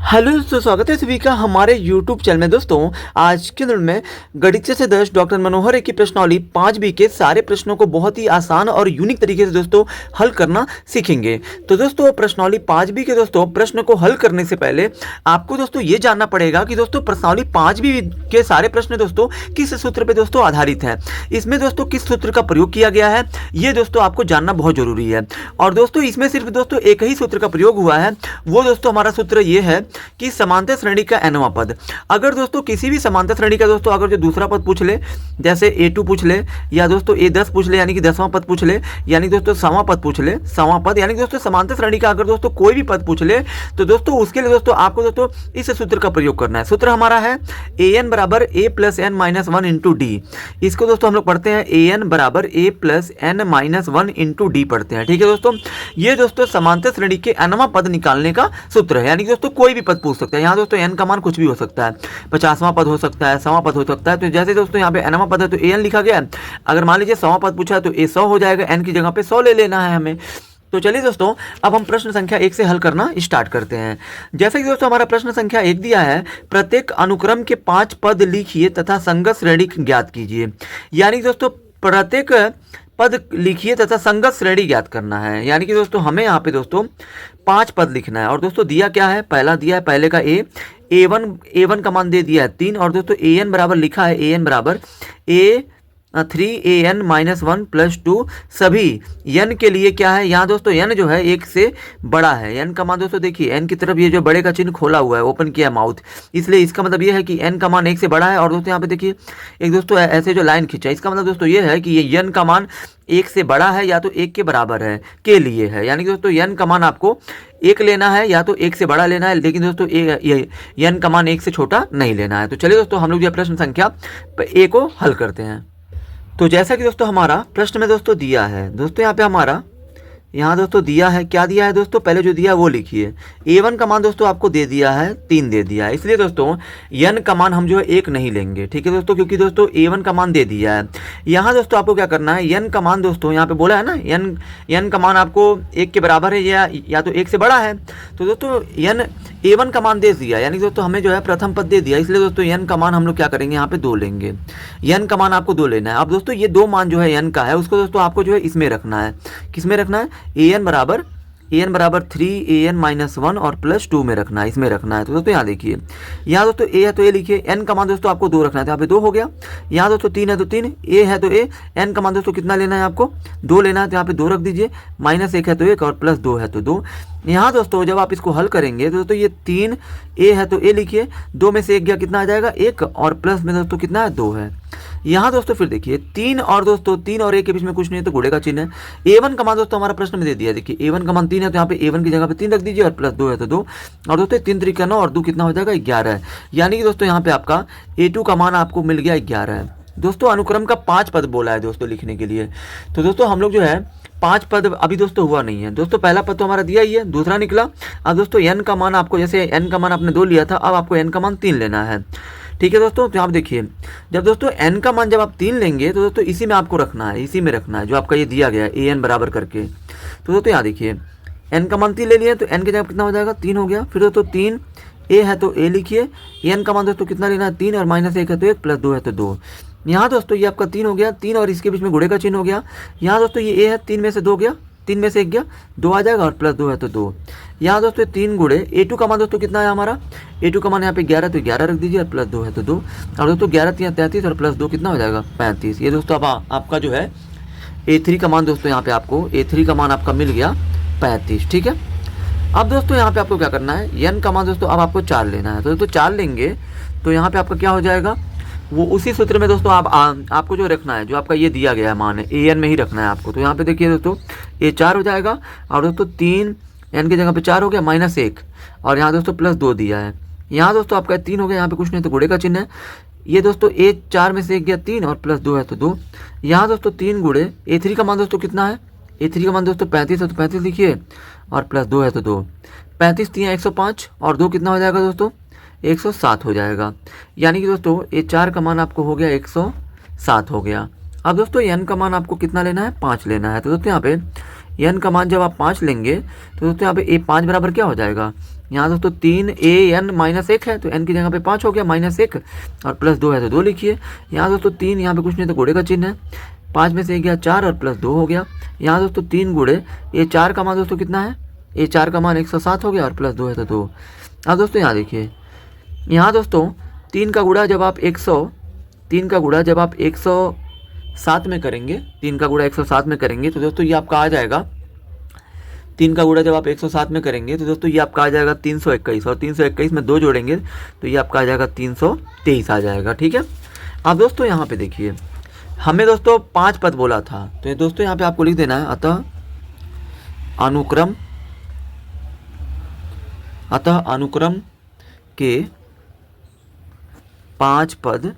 Hello दोस्तों, स्वागत है सभी का हमारे YouTube चैनल में। दोस्तों आज के दिन में गणित से दर्श डॉक्टर मनोहर की प्रश्नावली 5B के सारे प्रश्नों को बहुत ही आसान और यूनिक तरीके से दोस्तों हल करना सीखेंगे। तो दोस्तों प्रश्नावली 5B के दोस्तों प्रश्न को हल करने से पहले आपको दोस्तों ये जानना पड़ेगा कि दोस्तों प्रश्नावली 5B के सारे प्रश्न दोस्तों किस सूत्र पर दोस्तों आधारित है, इसमें दोस्तों किस सूत्र का प्रयोग किया गया है, ये दोस्तों आपको जानना बहुत जरूरी है। और दोस्तों इसमें सिर्फ दोस्तों एक ही सूत्र का प्रयोग हुआ है, वो दोस्तों हमारा सूत्र ये है कि समांतर श्रेणी का nवां पद। अगर दोस्तों किसी भी समांतर श्रेणी का दोस्तों अगर जो दूसरा पद पूछ ले, जैसे a2 पूछ ले या दोस्तों a10 पूछ ले, यानी कि 10वां पद पूछ ले, यानी दोस्तों 100वां पद पूछ ले, 100वां पद यानी दोस्तों समांतर श्रेणी का अगर दोस्तों कोई भी पद पूछ ले, तो दोस्तों उसके लिए दोस्तों आपको दोस्तों इस सूत्र का प्रयोग करना है। सूत्र हमारा है an बराबर a plus n minus 1 into D. इसको दोस्तों हम लोग पढ़ते हैं an बराबर a plus n minus 1 into D पढ़ते हैं। ठीक है दोस्तों, ये दोस्तों समांतर श्रेणी के nवां पद निकालने का सूत्र है, यानी कि दोस्तों कोई भी पद पूछ सकता है। यहाँ दोस्तों n का मान कुछ भी हो सकता है, 50वां पद हो सकता है, 100वां पद हो सकता है। तो जैसे दोस्तों यहाँ पे nवां पद है तो an लिखा गया है। अगर मान लीजिए 100वां पद पूछा है तो a 100 हो जाएगा, n की जगह पे 100 ले लेना है हमें। तो चलिए दोस्तों अब हम प्रश्न संख्या 1 से हल करना स्टार्ट करते हैं। जैसे कि दोस्तों हमारा प्रश्न संख्या 1 दिया है, प्रत्येक अनुक्रम के 5 पद लिखिए तथा संगत श्रेणी ज्ञात कीजिए। यानी दोस्तों प्रत्येक पद लिखिए तथा संगत श्रेणी ज्ञात करना है, यानी कि दोस्तों हमें यहाँ पे दोस्तों 5 पद लिखना है। और दोस्तों दिया क्या है, पहला दिया है पहले का a1 का मान दे दिया है 3, और दोस्तों an बराबर लिखा है an बराबर a3an माइनस 1 प्लस 2 सभी n के लिए क्या है, यहाँ दोस्तों n जो है 1 से बड़ा है। n का मान दोस्तों देखिए n की तरफ ये जो बड़े का चिन्ह खोला हुआ है, ओपन किया माउथ, इसलिए इसका मतलब ये है कि n का मान 1 से बड़ा है। और दोस्तों यहाँ पे देखिए एक दोस्तों ऐसे जो लाइन खींचा, इसका मतलब दोस्तों ये है कि ये n का मान 1 से बड़ा है या तो 1 के बराबर है के लिए है, यानी कि दोस्तों n का मान आपको 1 लेना है या तो 1 से बड़ा लेना है, लेकिन दोस्तों n का मान 1 से छोटा नहीं लेना है। तो चलिए दोस्तों हम लोग जो प्रश्न संख्या a को हल करते हैं। तो जैसा कि दोस्तों हमारा प्रश्न में दोस्तों दिया है, दोस्तों यहाँ पे हमारा यहाँ दोस्तों दिया है, क्या दिया है दोस्तों, पहले जो दिया है वो लिखिए। a1 का मान दोस्तों आपको दे दिया है 3 दे दिया है, इसलिए दोस्तों n का मान हम जो है 1 नहीं लेंगे। ठीक है दोस्तों, क्योंकि दोस्तों a1 का मान दे दिया है। यहाँ दोस्तों आपको क्या करना है, n का मान दोस्तों यहाँ पे बोला है ना, n का मान आपको 1 के बराबर है या तो 1 से बड़ा है। तो दोस्तों a1 का मान दे दिया, यानी दोस्तों हमें जो है प्रथम पद दे दिया, इसलिए दोस्तों n का मान हम लोग क्या करेंगे, यहाँ पे 2 लेंगे। n का मान आपको 2 लेना है। अब दोस्तों ये 2 मान जो है n का है, उसको दोस्तों आपको जो है इसमें रखना है। किस में रखना है, an बराबर 3an माइनस 1 और प्लस 2 में रखना है, इसमें रखना है। तो दोस्तों यहाँ देखिए, यहाँ दोस्तों a है तो a लिखिए, n का मान दोस्तों आपको 2 रखना है, तो यहाँ पे 2 हो गया। यहाँ दोस्तों 3 है तो 3, a है तो a, n का मान दोस्तों कितना लेना है, आपको 2 लेना है, तो यहाँ पे 2 रख दीजिए। माइनस 1 है तो 1 और प्लस 2 है तो 2। यहाँ दोस्तों जब आप इसको हल करेंगे तो दोस्तों ये 3 a है तो a लिखिए, 2 में से 1 गया कितना आ जाएगा 1, और प्लस में दोस्तों कितना है 2 है। यहाँ दोस्तों फिर देखिए 3 और दोस्तों 3 और 1 के बीच में कुछ नहीं है तो गुणे का चिन्ह है। a1 का मान दोस्तों हमारा प्रश्न में दे दिया, देखिए a1 का मान 3 है तो यहाँ पे a1 की जगह पे 3 रख दीजिए, और प्लस 2 है तो 2, और दोस्तों 3 3 9 और 2 कितना हो जाएगा 11 है। यानी कि दोस्तों यहाँ पे आपका a2 का मान आपको मिल गया 11 है। दोस्तों अनुक्रम का 5 पद बोला है दोस्तों लिखने के लिए, तो दोस्तों हम लोग जो है 5 पद अभी दोस्तों हुआ नहीं है। दोस्तों पहला पद तो हमारा दिया ही है, दूसरा निकला। अब दोस्तों n का मान आपको, जैसे n का मान आपने 2 लिया था, अब आपको n का मान 3 लेना है। ठीक है दोस्तों, तो आप देखिए जब दोस्तों n का मान जब आप 3 लेंगे तो दोस्तों इसी में आपको रखना है, इसी में रखना है जो आपका ये दिया गया है an बराबर करके। तो दोस्तों यहाँ देखिए n का मान 3 ले लिया, तो n की जगह कितना हो जाएगा 3 हो गया। फिर दोस्तों 3 a है तो a लिखिए, n का मान दोस्तों कितना लेना है 3, और माइनस 1 है तो 1, प्लस 2 है तो 2। यहाँ दोस्तों ये आपका 3 हो गया, 3 और इसके बीच में गुणे का चिन्ह हो गया। यहाँ दोस्तों ये a है, 3 में से 2 गया, 3 में से 1 गया 2 आ जाएगा, और प्लस 2 है तो 2। यहाँ दोस्तों 3 गुणे a2 का मान दोस्तों कितना है हमारा, a2 का मान यहाँ पे 11 तो 11 रख दीजिए, और प्लस 2 है तो 2, और दोस्तों 11 3 33 और प्लस 2 कितना हो जाएगा 35। ये दोस्तों अब आपका जो है a3 का मान दोस्तों यहाँ पे आपको a3 का मान आपका मिल गया 35। ठीक है, अब दोस्तों यहाँ पे आपको क्या करना है, n का मान दोस्तों अब आपको 4 लेना है। तो दोस्तों 4 लेंगे तो यहाँ पे आपका क्या हो जाएगा, वो उसी सूत्र में दोस्तों आपको जो रखना है, जो आपका ये दिया गया है मान है an में ही रखना है आपको। तो यहाँ पे देखिए दोस्तों ये 4 हो जाएगा, और दोस्तों 3 n की जगह पे 4 हो गया, माइनस 1, और यहाँ दोस्तों प्लस 2 दिया है। यहाँ दोस्तों आपका 3 हो गया, यहाँ पे कुछ नहीं तो गुणे का चिन्ह है। ये दोस्तों a 4 में से 1 गया 3, और प्लस 2 है तो 2। यहाँ दोस्तों 3 गुणे a3 का मान दोस्तों कितना है, a3 का मान दोस्तों 35 है तो 35 लिखिए, और प्लस 2 है तो 2। 35 3 105, और 2 कितना हो जाएगा दोस्तों 107 हो जाएगा। यानी कि दोस्तों ये 4 का मान आपको हो गया 107 हो गया। अब दोस्तों n का मान आपको कितना लेना है 5 लेना है। तो दोस्तों यहाँ पे n का मान जब आप 5 लेंगे तो दोस्तों यहाँ पे a 5 बराबर क्या हो जाएगा, यहाँ दोस्तों 3 an-1 है तो n की जगह पे 5 हो गया, -1 और +2 है तो 2 लिखिए। यहाँ दोस्तों 3, यहाँ पे कुछ नहीं तो घोड़े का चिन्ह है, 5 में से 1 गया 4 और +2 हो गया। यहाँ दोस्तों 3 गुणे ये 4 का मान दोस्तों कितना है, ये 4 का मान 107 हो गया और +2 है तो 2। अब दोस्तों यहाँ देखिए, यहाँ दोस्तों 3 का गुणा जब आप 107 में करेंगे, 3 का गुणा 107 में करेंगे तो दोस्तों ये आपका आ जाएगा, 3 का गुणा जब आप 107 में करेंगे तो दोस्तों ये आपका आ जाएगा 321 और 321 में 2 जोड़ेंगे तो ये आपका आ जाएगा 323 आ जाएगा। ठीक है। अब दोस्तों यहाँ पे देखिए, हमें दोस्तों 5 पद बोला था तो ये दोस्तों यहाँ पे आपको लिख देना है अतः अनुक्रम के 5 पद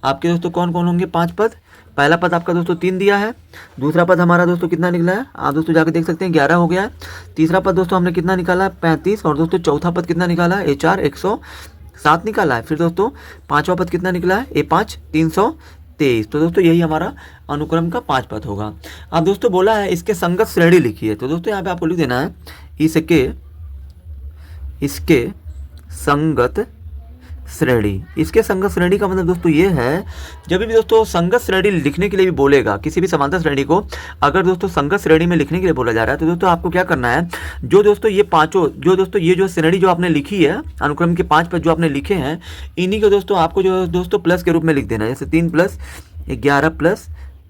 आपके दोस्तों कौन कौन होंगे। 5 पद, पहला पद आपका दोस्तों 3 दिया है, दूसरा पद हमारा दोस्तों कितना निकला है आप दोस्तों जाकर देख सकते हैं 11 हो गया है, तीसरा पद दोस्तों हमने कितना निकाला है 35 और दोस्तों चौथा पद कितना निकाला है A4 107 निकाला है, फिर दोस्तों पांचवा पद कितना निकला है A5 323। तो दोस्तों यही हमारा अनुक्रम का 5 पद होगा। अब दोस्तों बोला है इसके संगत श्रेणी लिखिए, तो दोस्तों यहाँ पे आपको लिख देना है इसके संगत श्रेणी। इसके संगत श्रेणी का मतलब दोस्तों ये है, जब भी दोस्तों संगत श्रेणी लिखने के लिए भी बोलेगा किसी भी समांतर श्रेणी को, अगर दोस्तों संगत श्रेणी में लिखने के लिए बोला जा रहा है तो दोस्तों आपको क्या करना है, जो दोस्तों ये पांचों जो दोस्तों ये जो श्रेणी जो आपने लिखी है, अनुक्रम के 5 पद जो आपने लिखे हैं, इन्हीं को दोस्तों आपको जो दोस्तों प्लस के रूप में लिख देना है। जैसे 3 + 11 +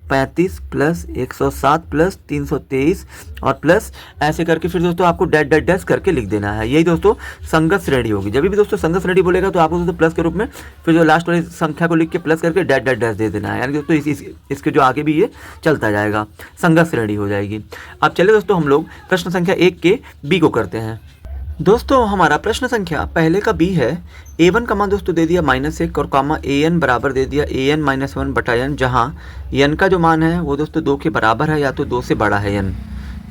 35 + 107 + 323 और प्लस ऐसे करके फिर दोस्तों आपको डैश डैश डैश करके लिख देना है। यही दोस्तों संगत श्रेणी होगी। जब भी दोस्तों संगत श्रेणी बोलेगा तो आपको दोस्तों प्लस के रूप में फिर जो लास्ट वाली संख्या को लिख के प्लस करके डैश डैश डैश दे देना है, यानी दोस्तों इसके जो आगे भी ये चलता जाएगा, संगत श्रेणी हो जाएगी। अब चलिए दोस्तों हम लोग प्रश्न संख्या 1 के बी को करते हैं। दोस्तों हमारा प्रश्न संख्या पहले का बी है, a1 का मान दोस्तों दे दिया -1 और कामा an बराबर दे दिया an - 1 बटा n, जहाँ n का जो मान है वो दोस्तों 2 के बराबर है या तो 2 से बड़ा है।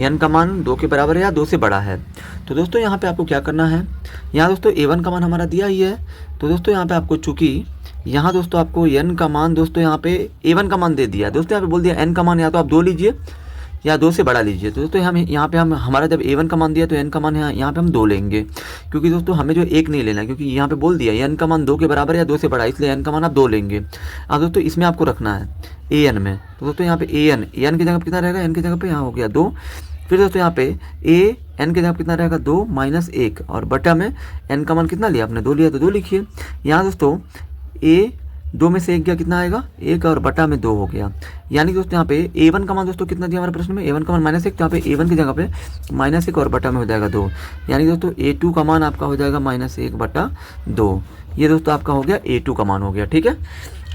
n का मान 2 के बराबर है या 2 से बड़ा है। तो दोस्तों यहाँ पे आपको क्या करना है, यहाँ दोस्तों a1 का मान हमारा दिया ही है, तो दोस्तों यहाँ पे आपको चूँकि यहाँ दोस्तों आपको n का मान दोस्तों यहाँ पे a1 का मान दे दिया, दोस्तों यहाँ पे बोल दिया n का मान या तो आप 2 लीजिए या 2 से बड़ा लीजिए। तो दोस्तों हम यहाँ पे हमारा जब a1 का मान दिया तो n का मान यहाँ पे हम 2 लेंगे, क्योंकि दोस्तों हमें जो 1 नहीं लेना, क्योंकि यहाँ पे बोल दिया n का मान 2 के बराबर है या 2 से बड़ा, इसलिए n का मान आप 2 लेंगे। अब दोस्तों इसमें आपको रखना है an में, तो दोस्तों यहाँ पे an की जगह पर कितना रहेगा, n की जगह पे यहाँ हो गया 2, फिर दोस्तों यहाँ पे n की जगह पर कितना रहेगा 2 - 1 और बटा में n का मान कितना लिया आपने 2 लिया तो 2 लिखिए। यहाँ दोस्तों 2 में से 1 गया कितना आएगा 1 और बटा में 2 हो गया, यानी दोस्तों यहाँ पे a1 का मान दोस्तों कितना दिया हमारे प्रश्न में, a1 का मान -1, तो यहाँ पे a1 की जगह पे -1 और बटा में हो जाएगा 2, यानी दोस्तों a2 का मान आपका हो जाएगा -1 बटा 2। ये दोस्तों आपका हो गया a2 का मान हो गया। ठीक है।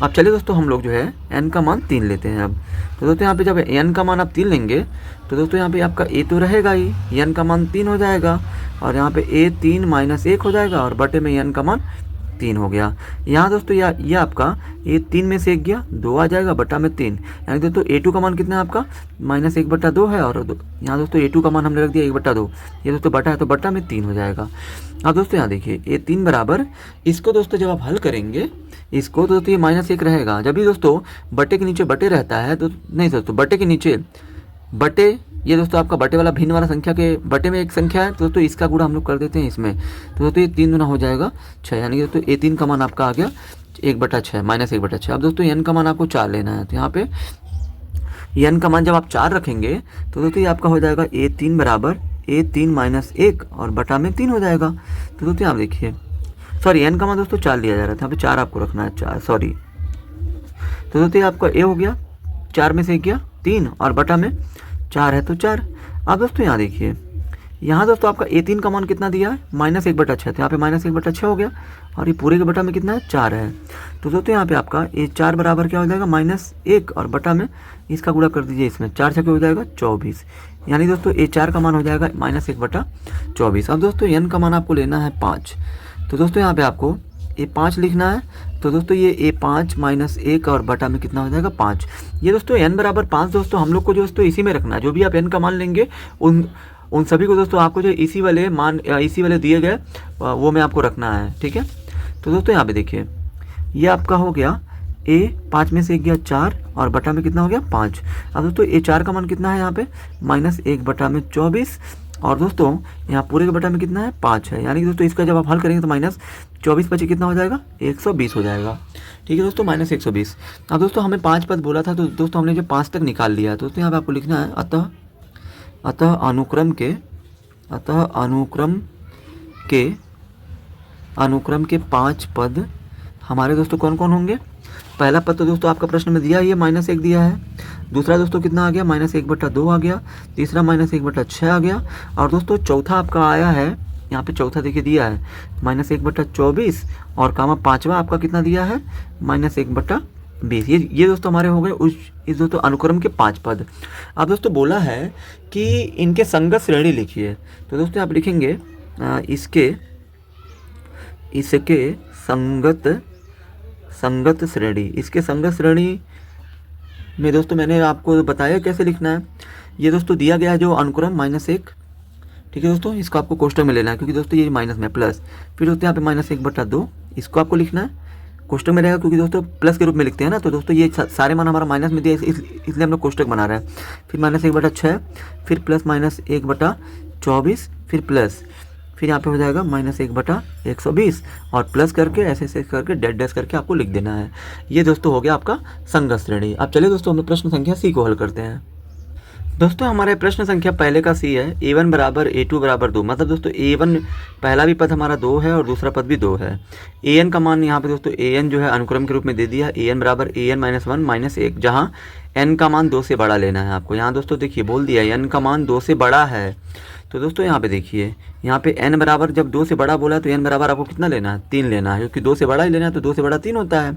अब चलिए दोस्तों हम लोग जो है n का मान 3 लेते हैं। अब तो दोस्तों यहाँ पे जब n का मान आप 3 लेंगे तो दोस्तों यहाँ पे आपका a तो रहेगा ही, n का मान 3 हो जाएगा और यहाँ पे a3 - 1 हो जाएगा और बटे में n का मान 3 हो गया। यहाँ दोस्तों ये आपका ये 3 में से 1 गया 2 आ जाएगा बटा में 3, यानी दोस्तों a2 का मान कितना है आपका -1 बटा 2 है, और यहाँ दोस्तों a2 का मान हमने रख दिया 1 बटा 2, ये दोस्तों बटा है तो बटा में 3 हो जाएगा। अब दोस्तों यहाँ देखिए a3 बराबर, इसको दोस्तों जब आप हल करेंगे इसको तो दोस्तों ये -1 रहेगा, जब भी दोस्तों बटे के नीचे बटे रहता है तो नहीं दोस्तों बटे के नीचे बटे, ये दोस्तों आपका बटे वाला भिन्न वाला संख्या के बटे में एक संख्या है, तो दोस्तों इसका गुणा हम लोग कर देते हैं इसमें, तो दोस्तों ये 3 गुना हो जाएगा 6, यानी कि दोस्तों a3 का मान आपका आ गया 1 बटा 6 -1 बटा 6। अब दोस्तों n का मान आपको 4 लेना है, तो यहाँ पे n का मान जब आप 4 रखेंगे तो दोस्तों ये आपका हो जाएगा a3 बराबर a3 - 1 और बटा में 3 हो जाएगा। तो दोस्तों आप देखिए, सॉरी n का मान दोस्तों 4 लिया जा रहा था, यहाँ पे 4 आपको रखना है 4, सॉरी। तो दोस्तों आपका a हो गया 4 में से 1 गया 3 और बटा में 4 है तो 4। अब दोस्तों यहाँ देखिए, यहाँ दोस्तों आपका a3 का मान कितना दिया है -1 बटा 6, तो यहाँ पे -1 बटा 6 हो गया और ये पूरे के बटा में कितना है 4 है। तो दोस्तों यहाँ पे आपका a4 बराबर क्या हो जाएगा -1 और बटा में इसका गुणा कर दीजिए, इसमें 4 छक्के हो जाएगा 24, यानी दोस्तों a4 का मान हो जाएगा -1 बटा 24। अब दोस्तों n का मान आपको लेना है 5, तो दोस्तों यहाँ पे आपको a5 लिखना है, तो दोस्तों ये a5 - 1 और बटा में कितना हो जाएगा 5। ये दोस्तों n बराबर 5 दोस्तों हम लोग को दोस्तों इसी में रखना है, जो भी आप n का मान लेंगे उन सभी को दोस्तों आपको जो इसी वाले मान इसी वाले दिए गए वो में आपको रखना है। ठीक है। तो दोस्तों यहाँ पे देखिए, ये आपका हो गया a5 में से 1 गया 4 और बटा में कितना हो गया 5। अब दोस्तों a4 का मान कितना है यहाँ पे -1 बटा में 24, और दोस्तों यहाँ पूरे के बटा में कितना है 5 है, यानी कि दोस्तों इसका जब आप हल करेंगे तो माइनस 24 बचे कितना हो जाएगा 120 हो जाएगा। ठीक है दोस्तों, माइनस 120। अब दोस्तों हमें 5 पद बोला था, तो दोस्तों हमने जो 5 तक निकाल लिया है, तो दोस्तों यहाँ पे आपको लिखना है अतः अनुक्रम के 5 पद हमारे दोस्तों कौन कौन होंगे। पहला पद तो दोस्तों आपका प्रश्न में दिया ही है, -1 दिया है। दूसरा दोस्तों कितना आ गया, -1/2 आ गया। तीसरा -1/6 आ गया। और दोस्तों चौथा आपका आया है, यहाँ पे चौथा देखिए दिया है -1/24, और कामा पाँचवा आपका कितना दिया है -1/20। ये दोस्तों हमारे हो गए इस दोस्तों अनुक्रम के 5 पद। अब दोस्तों बोला है कि इनके संगत श्रेणी लिखिए, तो दोस्तों आप लिखेंगे इसके संगत श्रेणी। इसके संगत श्रेणी में दोस्तों मैंने आपको बताया कैसे लिखना है। ये दोस्तों दिया गया है जो अनुक्रम -1, ठीक है दोस्तों, इसको आपको कोष्टक में लेना है, क्योंकि दोस्तों ये माइनस में प्लस, फिर दोस्तों यहाँ पे -1/2 इसको आपको लिखना है, कोष्टक में रहेगा, क्योंकि दोस्तों प्लस के रूप में लिखते हैं ना, तो दोस्तों ये सारे मान हमारा माइनस में दिया, इसलिए हम लोग कोष्टक बना रहे हैं। फिर -1/6, फिर प्लस -1/24, फिर प्लस, फिर यहाँ पे हो जाएगा -1/120, और प्लस करके ऐसे करके डैश करके आपको लिख देना है। ये दोस्तों हो गया आपका संगत श्रेणी। अब चलिए दोस्तों हम लोग प्रश्न संख्या सी को हल करते हैं। दोस्तों हमारे प्रश्न संख्या पहले का सी है, a1 बराबर a2 बराबर 2, मतलब दोस्तों a1 पहला भी पद हमारा 2 है और दूसरा पद भी 2 है। an का मान यहाँ पे दोस्तों an जो है अनुक्रम के रूप में दे दिया, an बराबर an-1 -1, जहाँ n का मान 2 से बड़ा लेना है आपको। यहाँ दोस्तों देखिए बोल दिया n का मान 2 से बड़ा है, तो दोस्तों यहाँ पे देखिए, यहाँ पे n बराबर जब 2 से बड़ा बोला है तो n बराबर आपको कितना लेना है 3 लेना है, क्योंकि 2 से बड़ा ही लेना है, तो 2 से बड़ा 3 होता है।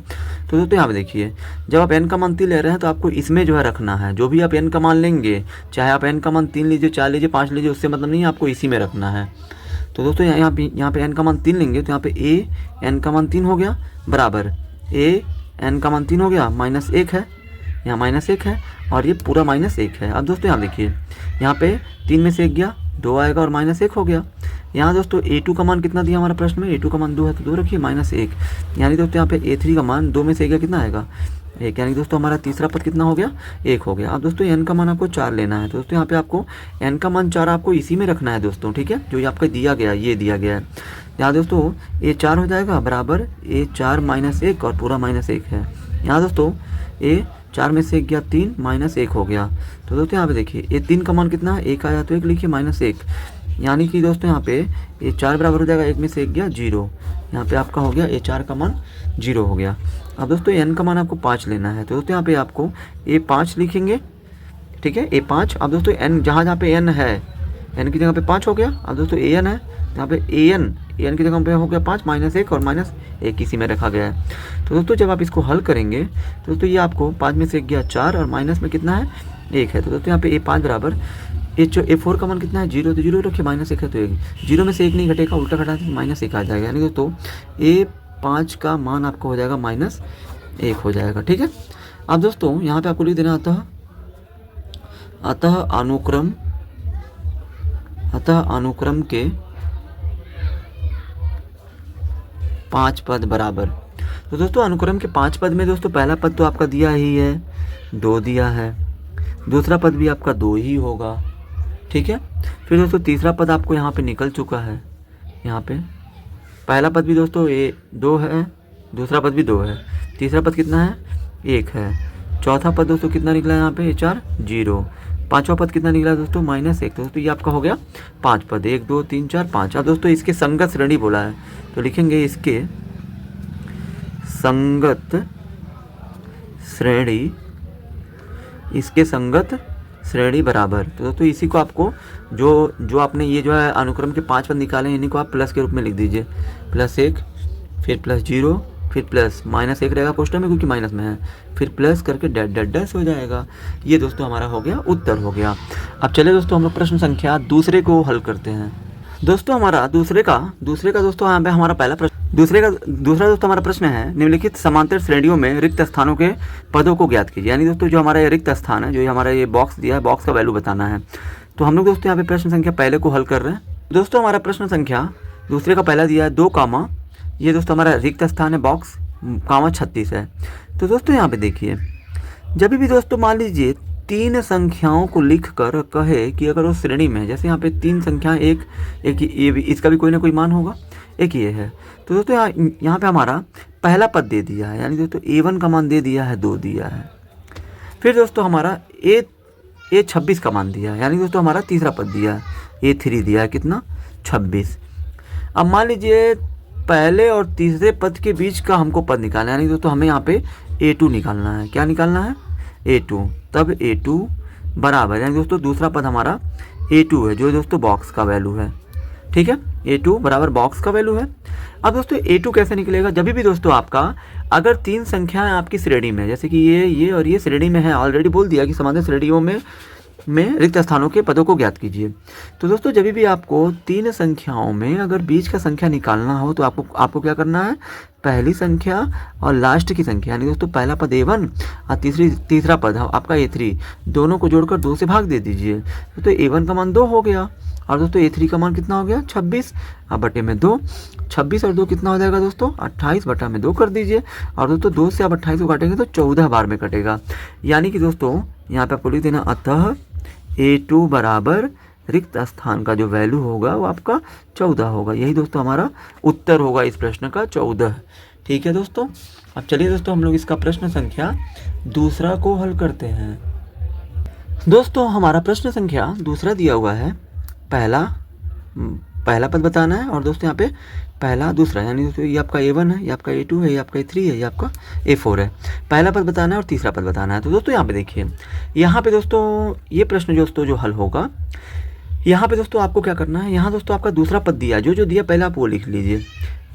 तो दोस्तों यहाँ पे देखिए, जब आप n का मान 3 ले रहे हैं तो आपको इसमें जो है रखना है, जो भी आप n का मान लेंगे, चाहे आप n का मान 3 लीजिए, 4 लीजिए, 5 लीजिए, उससे मतलब नहीं है, आपको इसी में रखना है। तो दोस्तों यहाँ पे n का मान 3 लेंगे, तो यहाँ पे a n का मान 3 हो गया बराबर a n का मान 3 हो गया -1 है, यहाँ -1 है, और ये पूरा -1 है। अब दोस्तों यहाँ देखिए, यहाँ पे 3 में से 1 गया, 2 आएगा और -1 हो गया। यहाँ दोस्तों a2 का मान कितना दिया हमारा प्रश्न में, a2 का मान 2 है, तो 2 रखिए -1, यानी दोस्तों यहाँ पे a3 का मान 2 में से 1 गया, कितना आएगा 1, यानी दोस्तों हमारा तीसरा पद कितना हो गया 1 हो गया। अब दोस्तों n का मान आपको 4 लेना है, तो दोस्तों यहाँ पे आपको n का मान 4 आपको इसी में रखना है दोस्तों, ठीक है, जो आपका दिया गया ये दिया गया है। यहाँ दोस्तों a4 हो जाएगा बराबर a4 -1 और पूरा -1 है। यहाँ दोस्तों a4 में से 1 गया 3, -1 हो गया। तो दोस्तों यहाँ पे देखिए a3 का मान कितना है 1 आया, तो 1 लिखिए -1, यानी कि दोस्तों यहाँ पे a4 बराबर हो जाएगा 1 में से 1 गया 0, यहाँ पे आपका हो गया a4 का मान 0 हो गया। अब दोस्तों n का मान आपको 5 लेना है, तो दोस्तों यहाँ पे आपको a5 लिखेंगे, ठीक है, a5। अब दोस्तों n जहाँ पे n है, n की जगह पे 5 हो गया। अब दोस्तों an है, यहाँ पे an की जगह पे हो गया 5, -1 और -1 इसी में रखा गया है। तो दोस्तों जब आप इसको हल करेंगे तो दोस्तों ये आपको 5 में से 1 गया 4 और माइनस में कितना है 1 है। तो दोस्तों यहाँ पे a5 बराबर a4 का मान कितना है 0, तो 0 रखिए, -1 है तो 1, 0 में से 1 नहीं घटेगा, उल्टा घटा तो -1 आ जाएगा, यानी दोस्तों a5 का मान आपको हो जाएगा -1 हो जाएगा, ठीक है। अब दोस्तों यहाँ पे आपको लिख देना अतः अनुक्रम के 5 पद बराबर। तो दोस्तों अनुक्रम के 5 पद में दोस्तों पहला पद तो आपका दिया ही है 2 दिया है, दूसरा पद भी आपका 2 ही होगा, ठीक है। फिर दोस्तों तीसरा पद आपको यहाँ पे निकल चुका है, यहाँ पे पहला पद भी दोस्तों 2 है, दूसरा पद भी 2 है, तीसरा पद कितना है 1 है, चौथा पद दोस्तों कितना निकला है यहाँ पे 4 0, पांचवा पद कितना निकला दोस्तों -1। तो दोस्तों ये आपका हो गया 5 पद, 1 2 3 4 5। अब दोस्तों इसके संगत श्रेणी बोला है, तो लिखेंगे इसके संगत श्रेणी बराबर। तो दोस्तों इसी को आपको जो आपने ये जो है अनुक्रम के 5 पद निकाले हैं, इन्हीं को आप प्लस के रूप में लिख दीजिए, +1 फिर +0 फिर प्लस -1 रहेगा क्वेश्चन में क्योंकि माइनस में है, फिर प्लस करके डैश हो जाएगा। ये दोस्तों हमारा हो गया उत्तर हो गया। अब चले दोस्तों हम लोग प्रश्न संख्या दूसरे को हल करते हैं। दोस्तों हमारा दूसरे का दोस्तों यहाँ पे हमारा पहला प्रश्न दूसरा दोस्तों हमारा प्रश्न है, निम्नलिखित समांतर श्रेणियों में रिक्त स्थानों के पदों को ज्ञात कीजिए। यानी दोस्तों जो हमारा ये रिक्त स्थान है, जो हमारा ये बॉक्स दिया है, बॉक्स का वैल्यू बताना है। तो हम लोग दोस्तों यहाँ पे प्रश्न संख्या पहले को हल कर रहे हैं। दोस्तों हमारा प्रश्न संख्या दूसरे का पहला दिया है 2, ये दोस्तों हमारा रिक्त स्थान है बॉक्स, 36 है। तो दोस्तों यहाँ पे देखिए, जब भी दोस्तों मान लीजिए तीन संख्याओं को लिखकर कहे कि अगर वो श्रेणी में है, जैसे यहाँ पे तीन संख्या एक ये भी, इसका भी कोई ना कोई मान होगा, एक ये है। तो दोस्तों यहाँ पे हमारा पहला पद दे दिया है, यानी दोस्तों A1 का मान दे दिया है 2 दिया है। फिर दोस्तों हमारा A26 का मान दिया है, यानी दोस्तों हमारा तीसरा पद दिया है A3 दिया है कितना 26। अब मान लीजिए पहले और तीसरे पद के बीच का हमको पद निकालना है, यानी दोस्तों हमें यहाँ पे A2 निकालना है। क्या निकालना है? A2। तब A2 बराबर, यानी दोस्तों दूसरा पद हमारा A2 है जो दोस्तों बॉक्स का वैल्यू है, ठीक है। A2 बराबर बॉक्स का वैल्यू है। अब दोस्तों A2 कैसे निकलेगा? जब भी दोस्तों आपका अगर तीन संख्याएं आपकी श्रेणी में, जैसे कि ये और ये श्रेणी में है, ऑलरेडी बोल दिया कि समांतर श्रेणियों में रिक्त स्थानों के पदों को ज्ञात कीजिए। तो दोस्तों जब भी आपको तीन संख्याओं में अगर बीच का संख्या निकालना हो तो आपको क्या करना है? पहली संख्या और लास्ट की संख्या, यानी दोस्तों पहला पद A1 और तीसरा पद आपका A3, दोनों को जोड़कर 2 से भाग दे दीजिए। तो A1 का मान 2 हो गया और दोस्तों A3 का मान कितना हो गया? 26। अब बटे में 2, 26 और 2 कितना हो जाएगा दोस्तों? 28 बटा में 2 कर दीजिए। और दोस्तों 2 से आप 28 को काटेंगे तो 14 बार में कटेगा। यानी कि दोस्तों यहाँ पे आपको लिख देना, अतः A2 बराबर रिक्त स्थान का जो वैल्यू होगा वो आपका 14 होगा। यही दोस्तों हमारा उत्तर होगा इस प्रश्न का 14। ठीक है दोस्तों। अब चलिए दोस्तों हम लोग इसका प्रश्न संख्या दूसरा को हल करते हैं। दोस्तों हमारा प्रश्न संख्या दूसरा दिया हुआ है, पहला पद बताना है और दोस्तों यहाँ पे पहला दूसरा, यानी दोस्तों ये आपका A1 है, ये आपका A2 है, ये आपका A3 है, ये आपका A4 है। पहला पद बताना है और तीसरा पद बताना है। तो दोस्तों यहाँ पे देखिए, यहाँ पे दोस्तों ये प्रश्न दोस्तों जो हल होगा, यहाँ पे दोस्तों आपको क्या करना है? यहाँ दोस्तों आपका दूसरा पद दिया, जो दिया पहले आप वो लिख लीजिए।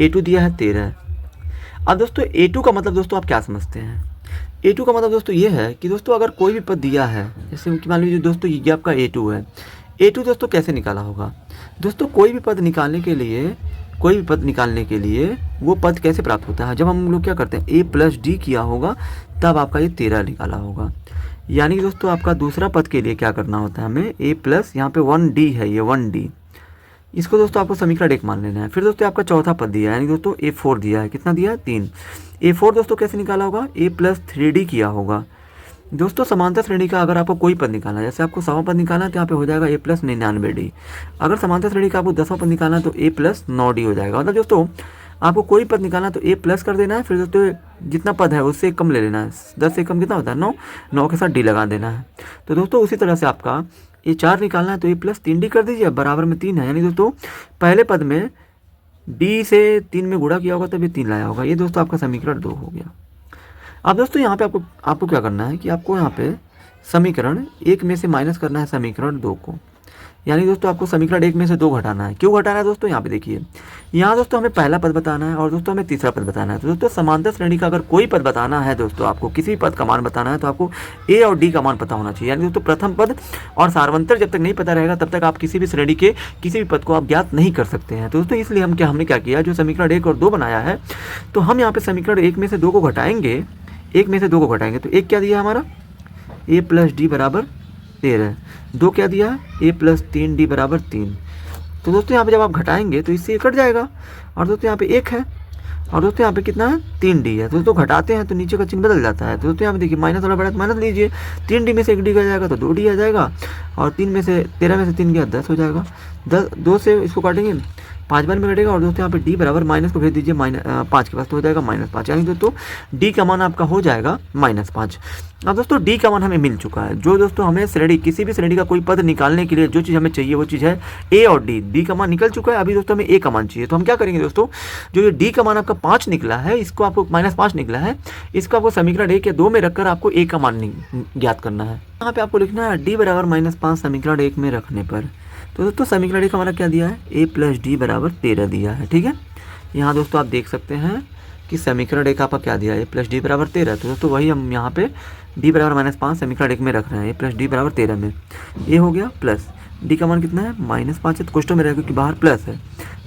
A2 दिया है 13। अब दोस्तों A2 का मतलब दोस्तों आप क्या समझते हैं? A2 का मतलब दोस्तों ये है कि दोस्तों अगर कोई भी पद दिया है, जैसे कि मान लीजिए दोस्तों ये आपका A2 है। A2 दोस्तों कैसे निकाला होगा? दोस्तों कोई भी पद निकालने के लिए वो पद कैसे प्राप्त होता है? जब हम लोग क्या करते हैं, A प्लस D किया होगा तब आपका ये 13 निकाला होगा। यानी कि दोस्तों आपका दूसरा पद के लिए क्या करना होता है? हमें A प्लस यहाँ पे 1D है, ये 1D, इसको दोस्तों आपको समीकरण 1 मान लेना है। फिर दोस्तों आपका चौथा पद दिया है, यानी दोस्तों A4 दिया है, कितना दिया है? 3। A4 दोस्तों कैसे निकाला होगा? A प्लस 3D किया होगा। दोस्तों समांतर श्रेणी का अगर आपको कोई पद निकालना है, जैसे आपको 100वां पद निकालना है तो यहाँ पे हो जाएगा A प्लस 99D। अगर समांतर श्रेणी का आपको 10वां पद निकालना है तो A प्लस 9D हो जाएगा। मतलब दोस्तों आपको कोई पद निकालना है तो A प्लस कर देना है, फिर दोस्तों जितना पद है उससे कम ले लेना है। 10 से कम कितना होता है? 9 के साथ D लगा देना है। तो दोस्तों उसी तरह से आपका ये 4 निकालना है तो A प्लस 3D कर दीजिए, बराबर में 3 है। यानी दोस्तों पहले पद में D से 3 में गुणा किया होगा तब ये 3 लाया होगा। ये दोस्तों आपका समीकरण 2 हो गया। अब दोस्तों यहाँ पे आपको क्या करना है कि आपको यहाँ पे समीकरण 1 में से माइनस करना है समीकरण 2 को। यानी दोस्तों आपको समीकरण 1 में से 2 घटाना है। क्यों घटाना है दोस्तों? यहाँ पे देखिए, यहाँ दोस्तों हमें पहला पद बताना है और दोस्तों हमें तीसरा पद बताना है। तो दोस्तों समांतर श्रेणी का अगर कोई पद बताना है दोस्तों, आपको किसी भी पद का मान बताना है तो आपको A और D का मान पता होना चाहिए। यानी दोस्तों प्रथम पद और सार्वंतर जब तक नहीं पता रहेगा तब तक आप किसी भी श्रेणी के किसी भी पद को आप ज्ञात नहीं कर सकते हैं। तो दोस्तों इसलिए हमने क्या किया, जो समीकरण 1 और 2 बनाया है तो हम यहाँ पे समीकरण 1 में से 2 को घटाएंगे। 1 में से 2 को घटाएंगे तो 1 क्या दिया हमारा? A प्लस D बराबर 13। 2 क्या दिया? A प्लस 3D बराबर 3। तो दोस्तों यहाँ पे जब आप घटाएंगे तो इससे कट जाएगा और दोस्तों यहाँ पे 1 है और दोस्तों यहाँ पे कितना है? 3D है। तो दोस्तों घटाते हैं तो नीचे का चिन्ह बदल जाता है। तो दोस्तों यहाँ पे देखिए माइनस वाला बड़ा तो माइनस लीजिए, 3D में से 1D का जाएगा तो 2D आ जाएगा और 13 में से 3 गया 10 हो जाएगा। 2 से इसको काटेंगे 5 बार में कटेगा और दोस्तों यहाँ पे D बराबर माइनस को भेज दीजिए 5 के पास तो हो जाएगा -5। यानी दोस्तों D का मान आपका हो जाएगा -5। अब दोस्तों D का मान हमें मिल चुका है। जो दोस्तों हमें किसी भी श्रेणी का कोई पद निकालने के लिए जो चीज़ हमें चाहिए वो चीज़ है A और D का मान निकल चुका है। अभी दोस्तों हमें A का मान चाहिए। तो हम क्या करेंगे दोस्तों, जो ये D का मान आपका 5 निकला है, इसको आपको -5 निकला है, इसको आपको समीकरण 1 या 2 में रखकर आपको A का मान ज्ञात करना है। यहाँ पे आपको लिखना है D बराबर -5 समीकरण 1 में रखने पर। तो दोस्तों समीकरण 1 हमारा क्या दिया है? A प्लस D बराबर 13 दिया है। ठीक है, यहाँ दोस्तों आप देख सकते हैं कि समीकरण 1 आपका क्या दिया है? A प्लस D बराबर 13। तो दोस्तों वही हम यहाँ पे D बराबर -5 समीकरण 1 में रख रहे हैं। A प्लस D बराबर 13 में ये हो गया प्लस D का मान कितना है? -5 है तो क्वेश्चन में रहेगा क्योंकि बाहर प्लस है,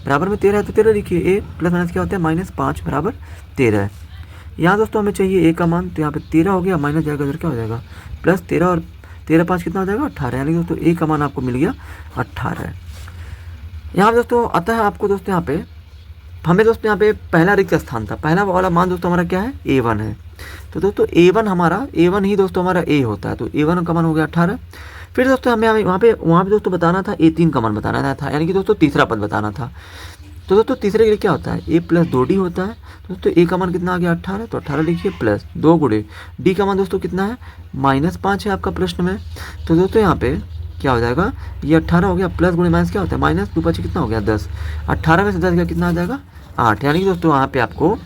बराबर में 13 है तो 13 लिखिए। A प्लस माइनस क्या होता है? -5 बराबर 13 है। यहाँ दोस्तों हमें चाहिए A का मान, तो यहाँ पे 13 हो गया, माइनस जाएगा इधर क्या हो जाएगा? प्लस 13 और 13 5 कितना हो जाएगा? 18। यानी दोस्तों A का मान आपको मिल गया 18। यहाँ दोस्तों अतः आपको दोस्तों यहाँ पे हमें दोस्तों यहाँ पे पहला रिक्त स्थान था, पहला वाला मान दोस्तों हमारा क्या है, A1 है। तो दोस्तों A1 ही दोस्तों हमारा A होता है, तो A1 का मान हो गया 18। फिर दोस्तों हमें वहाँ पे दोस्तों बताना था A3 का मान बताना था, यानी कि दोस्तों तीसरा पद बताना था। तो दोस्तों तीसरे के लिए क्या होता है, A प्लस 2D होता है। तो दोस्तों A का मान कितना आ गया 18, तो 18 लिखिए प्लस 2 गुणे D का मान दोस्तों कितना है, -5 है आपका प्रश्न में। तो दोस्तों यहाँ पे क्या हो जाएगा, ये 18 हो गया, प्लस गुणे माइनस क्या होता है, माइनस 2 5 कितना हो गया 10, 18 में से 10 गया कितना आ जाएगा 8। यानी कि दोस्तों यहाँ पे आपको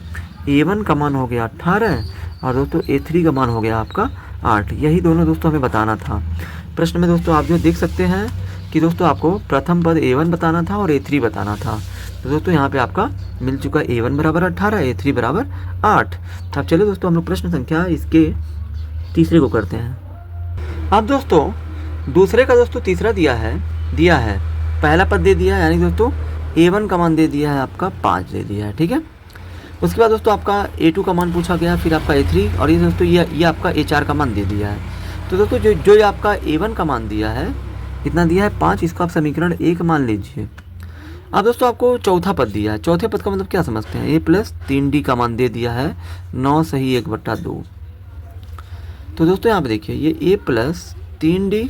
A1 का मान हो गया 18 और दोस्तों A3 का मान हो गया आपका 8। यही दोनों दोस्तों हमें बताना था। प्रश्न में दोस्तों आप जो देख सकते हैं कि दोस्तों आपको प्रथम पद A1 बताना था और A3 बताना था। तो दोस्तों यहाँ पे आपका मिल चुका है A1 बराबर 18, A3 बराबर 8। अब चलिए दोस्तों हम लोग प्रश्न संख्या इसके तीसरे को करते हैं। अब दोस्तों दूसरे का दोस्तों तीसरा दिया है, पहला पद दे दिया है, यानी दोस्तों A1 का मान दे दिया है आपका 5 दे दिया है, ठीक है। उसके बाद दोस्तों आपका A2 का मान पूछा गया, फिर आपका A3 और ये दोस्तों ये आपका A4 का मान दे दिया है। तो दोस्तों जो आपका A1 का मान दिया है, कितना दिया है 5, इसको आप समीकरण 1 मान लीजिए। अब दोस्तों आपको चौथा पद दिया है, चौथे पद का मतलब क्या समझते हैं, A प्लस 3D का मान दे दिया है 9 सही 1/2। तो दोस्तों यहाँ पे देखिए ये A प्लस 3D